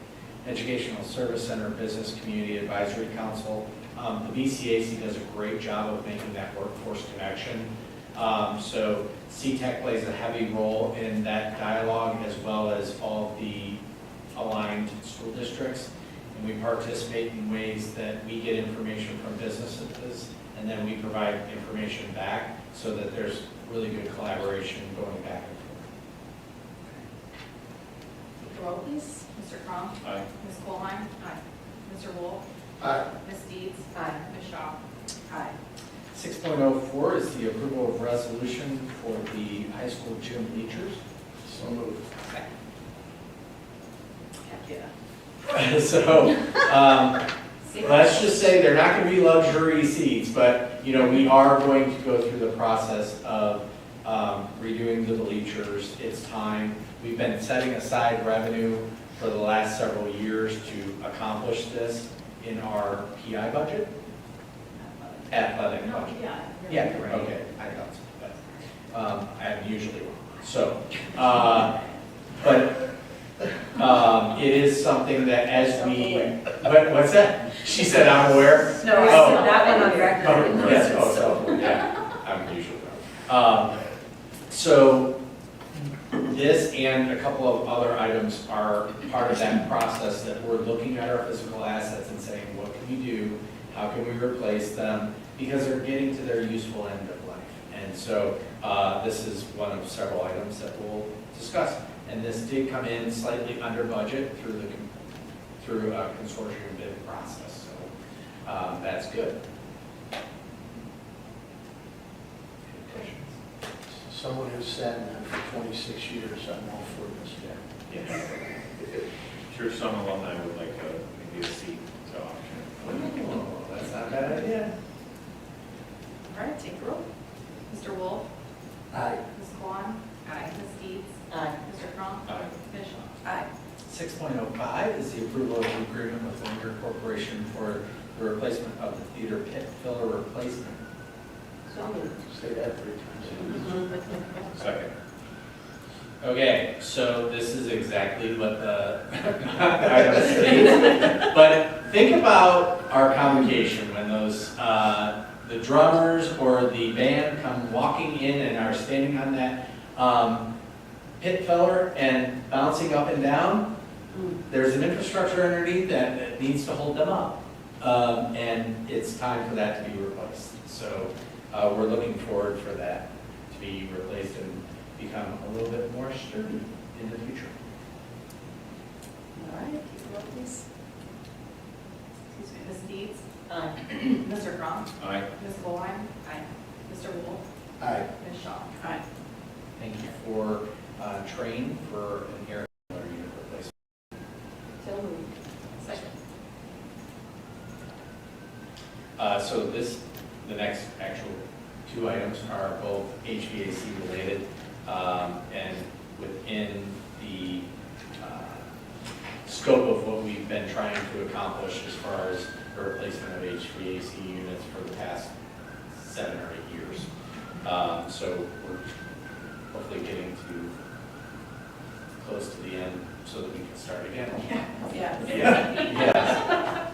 Educational Service Center Business Community Advisory Council. The BCAC does a great job of making that workforce connection. So CTEC plays a heavy role in that dialogue as well as all the aligned school districts. And we participate in ways that we get information from businesses and then we provide information back so that there's really good collaboration going back and forth. Take the roll, please. Mr. Cron? Aye. Ms. Colheim? Aye. Mr. Wolf? Aye. Ms. Dees? Aye. Ms. Shaw? Aye. 6.04 is the approval of resolution for the high school gym bleachers. So moved. Heck yeah. So, let's just say they're not going to be luxury seats, but, we are going to go through the process of redoing the bleachers. It's time. We've been setting aside revenue for the last several years to accomplish this in our PI budget, athletic budget. Yeah. Yeah, okay, I thought so. I'm usually wrong. So, but it is something that as we, what's that? She said I'm aware? No, I Oh. said that one on record. I didn't Oh, yes, notice it, so. yeah, I'm usually wrong. So this and a couple of other items are part of that process that we're looking at our physical assets and saying, what can we do? How can we replace them? Because they're getting to their useful end of life. And so this is one of several items that we'll discuss. And this did come in slightly under budget through a consortium bid process. So that's good. Any questions? Someone who's sat in that for 26 years, I'm all for this, yeah. Yes. I'm sure some alumni would like maybe a seat to auction. Oh, that's not a bad idea. All right, take the roll. Mr. Wolf? Aye. Ms. Kwan? Aye. Ms. Deeds? Aye. Mr. Cron? Aye. Ms. Shaw? Aye. 6.05 is the approval of the agreement with Linger Corporation for the replacement of the theater pit filler replacement. So moved. Say that 3 times. Second. Okay, so this is exactly what the item states. But think about our convocation when those, the drummers or the band come walking in and are standing on that pit filler and bouncing up and down. There's an infrastructure underneath that needs to hold them up. And it's time for that to be replaced. So we're looking forward for that to be replaced and become a little bit more sturdy in the future. All right, take the roll, please. Excuse me, Ms. Deeds? Aye. Mr. Cron? Aye. Ms. Bowen? Aye. Mr. Wolf? Aye. Ms. Shaw? Aye. Thank you for train for an air handler unit replacement. So moved. Second. So the next actual 2 items are both HVAC related, and within the scope of what we've been trying to accomplish as far as the replacement of HVAC units for the past 7 or 8 years. So we're hopefully getting to close to the end so that we can start again. Yeah. Yes.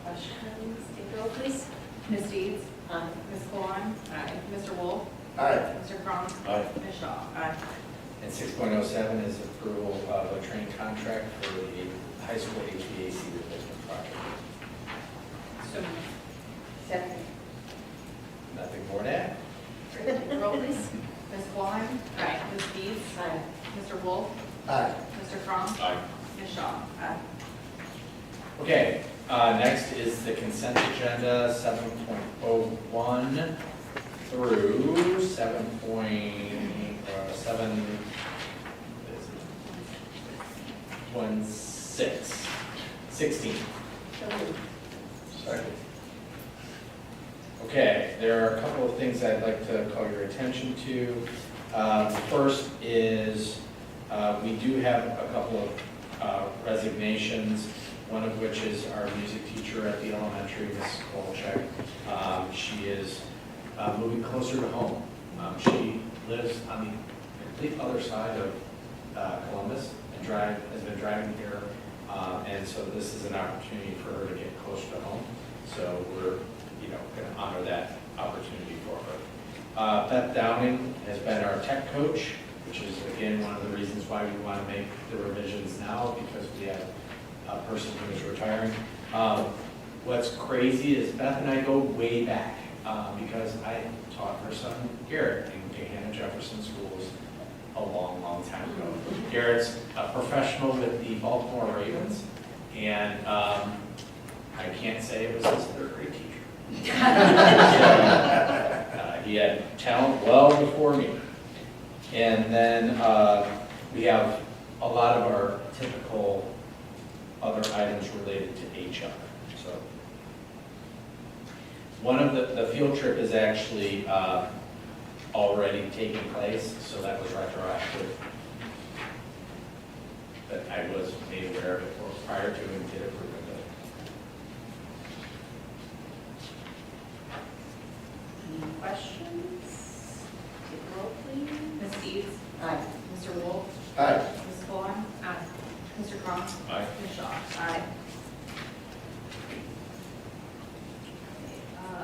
Questions? Take the roll, please. Ms. Deeds? Aye. Ms. Bowen? Aye. Mr. Wolf? Aye. Mr. Cron? Aye. Ms. Shaw? Aye. And 6.07 is approval of a training contract for the high school HVAC replacement project. So moved. Second. Nothing more to add. Take the roll, please. Ms. Bowen? Aye. Ms. Deeds? Aye. Mr. Wolf? Aye. Mr. Cron? Aye. Ms. Shaw? Aye. Okay, next is the consent agenda, 7.01 through 16. So moved. Second. Okay, there are a couple of things I'd like to call your attention to. First is, we do have a couple of resignations, one of which is our music teacher at the elementary, Ms. Kolchak. She is moving closer to home. She lives on the complete other side of Columbus and has been driving here. And so this is an opportunity for her to get closer to home. So we're going to honor that opportunity for her. Beth Downing has been our tech coach, which is, again, one of the reasons why we want to make the revisions now, because we have a person who is retiring. What's crazy is Beth and I go way back, because I taught her son Garrett in Gahanna Jefferson Schools a long, long time ago. Garrett's a professional with the Baltimore Ravens, and I can't say it was his third grade teacher. He had talent well before me. And then we have a lot of our typical other items related to HR. So one of the field trip is actually already taking place, so that was retroactive. But I was made aware of it prior to and did approve of it. Any questions? Take the roll, please. Deeds? Aye. Mr. Wolf? Aye. Ms. Colon? Aye. Mr. Crum? Aye. Ms. Shaw? Aye.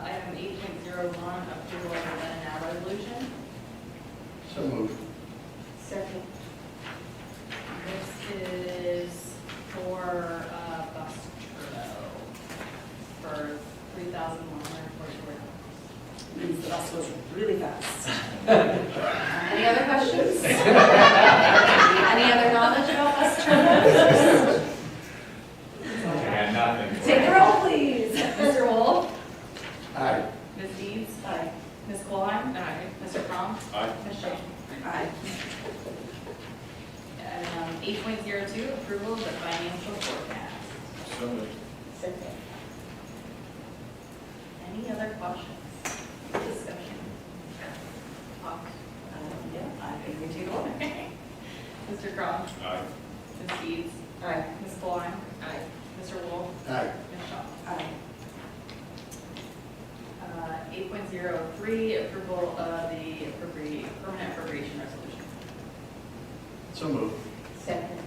Item 8.01, approval of the then and now resolution. So moved. Second. This is for bus turbo for $3,144. Means the bus was really fast. Any other questions? Any other knowledge about bus turbos? And nothing. Take the roll, please. Mr. Wolf? Aye. Ms. Deeds? Aye. Ms. Colon? Aye. Mr. Crum? Aye. Ms. Shaw? Aye. 8.02, approval of the financial forecast. So moved. Second. Any other questions? Discussion? Talk? Yeah, I think we take a look. Mr. Crum? Aye. Ms. Deeds? Aye. Ms. Colon? Aye. Mr. Wolf? Aye. Ms. Shaw? Aye. 8.03, approval of the permanent appropriation resolution. So moved. Second.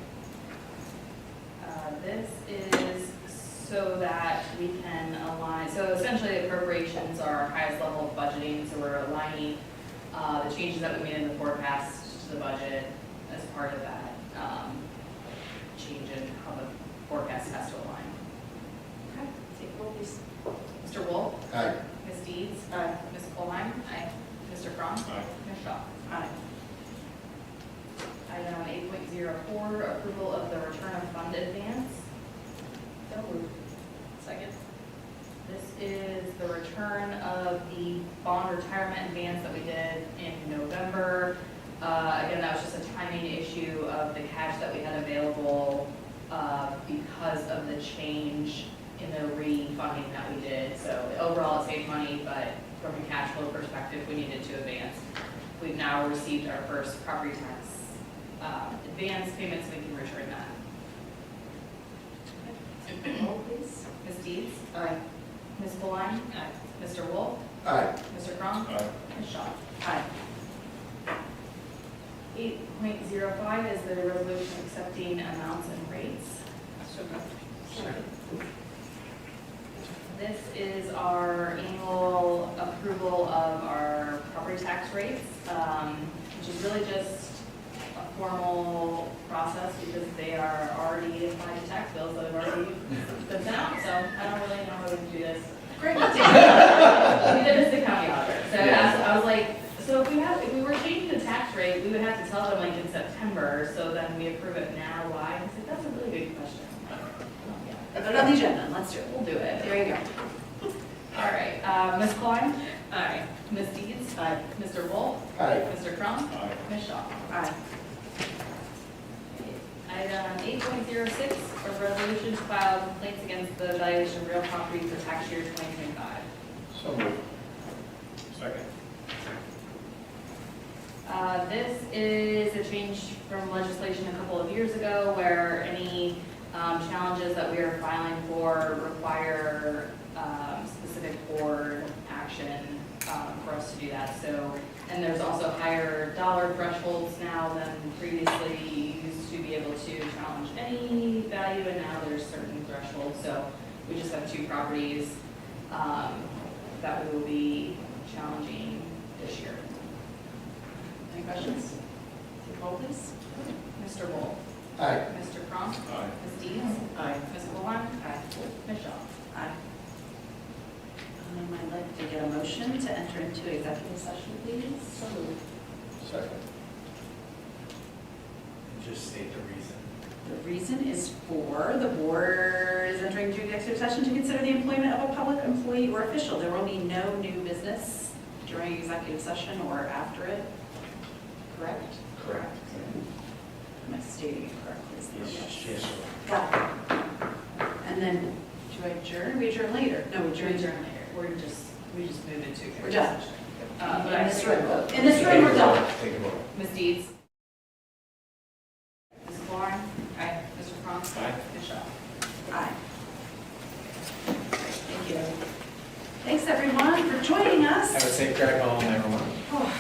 This is so that we can align, so essentially appropriations are our highest level of budgeting, so we're aligning the changes that we made in the forecast to the budget as part of that change in how the forecast has to align. Okay, take a roll, please. Mr. Wolf? Aye. Ms. Deeds? Aye. Ms. Colheim? Aye. Mr. Crum? Aye. Ms. Shaw? Aye. Item 8.04, approval of the return of fund advance. So moved. Second. This is the return of the bond retirement advance that we did in November. Again, that was just a timing issue of the cash that we had available because of the change in the refunding that we did. So overall, it saved money, but from a cash flow perspective, we needed to advance. We've now received our first property tax advance payment, so we can return that. Take the roll, please. Ms. Deeds? Aye. Ms. Colheim? Aye. Mr. Wolf? Aye. Mr. Crum? Aye. Ms. Shaw? Aye. 8.05 is the resolution accepting amounts and rates. Second. This is our annual approval of our property tax rates, which is really just a formal process because they are already applied to tax bills that have already been sent out, so I don't really know how we can do this. Great update. We did this to county auditor, so I was like, so if we were changing the tax rate, we would have to tell them like in September, so then we approve it now, why? And I said, that's a really good question. Put it on the agenda, let's do it. We'll do it. There you go. All right, Ms. Klein? Aye. Ms. Deeds? Aye. Mr. Wolf? Aye. Mr. Crum? Aye. Ms. Shaw? Aye. Item 8.06, a resolution to file complaints against the valuation of real property for tax year 2025. So moved. Second. This is a change from legislation a couple of years ago where any challenges that we are filing for require specific board action for us to do that. So, and there's also higher dollar thresholds now than previously. You used to be able to challenge any value, and now there's certain thresholds. So we just have 2 properties that we will be challenging this year. Any questions? Take roll, please. Mr. Wolf? Aye. Mr. Crum? Aye. Ms. Deeds? Aye. Ms. Cohen? Aye. Ms. Shaw? Aye. I'd like to get a motion to enter into executive session, please. So moved. Second. Just state the reason. The reason is for the board is entering into executive session to consider the employment of a public employee or official. There will be no new business during executive session or after it. Correct? Correct. Am I stating it correctly? Yes. Got it. And then, do I adjourn? We adjourn later? No, we We adjourn. adjourn later. We just moved it to. We're done. But In this room. In this room, we're done. Take a vote. Ms. Deeds? Ms. Cohen? Aye. Mr. Crum? Aye. Ms. Shaw? Aye. Thank you. Thanks, everyone, for joining us. Have a safe drive home, everyone. Oh.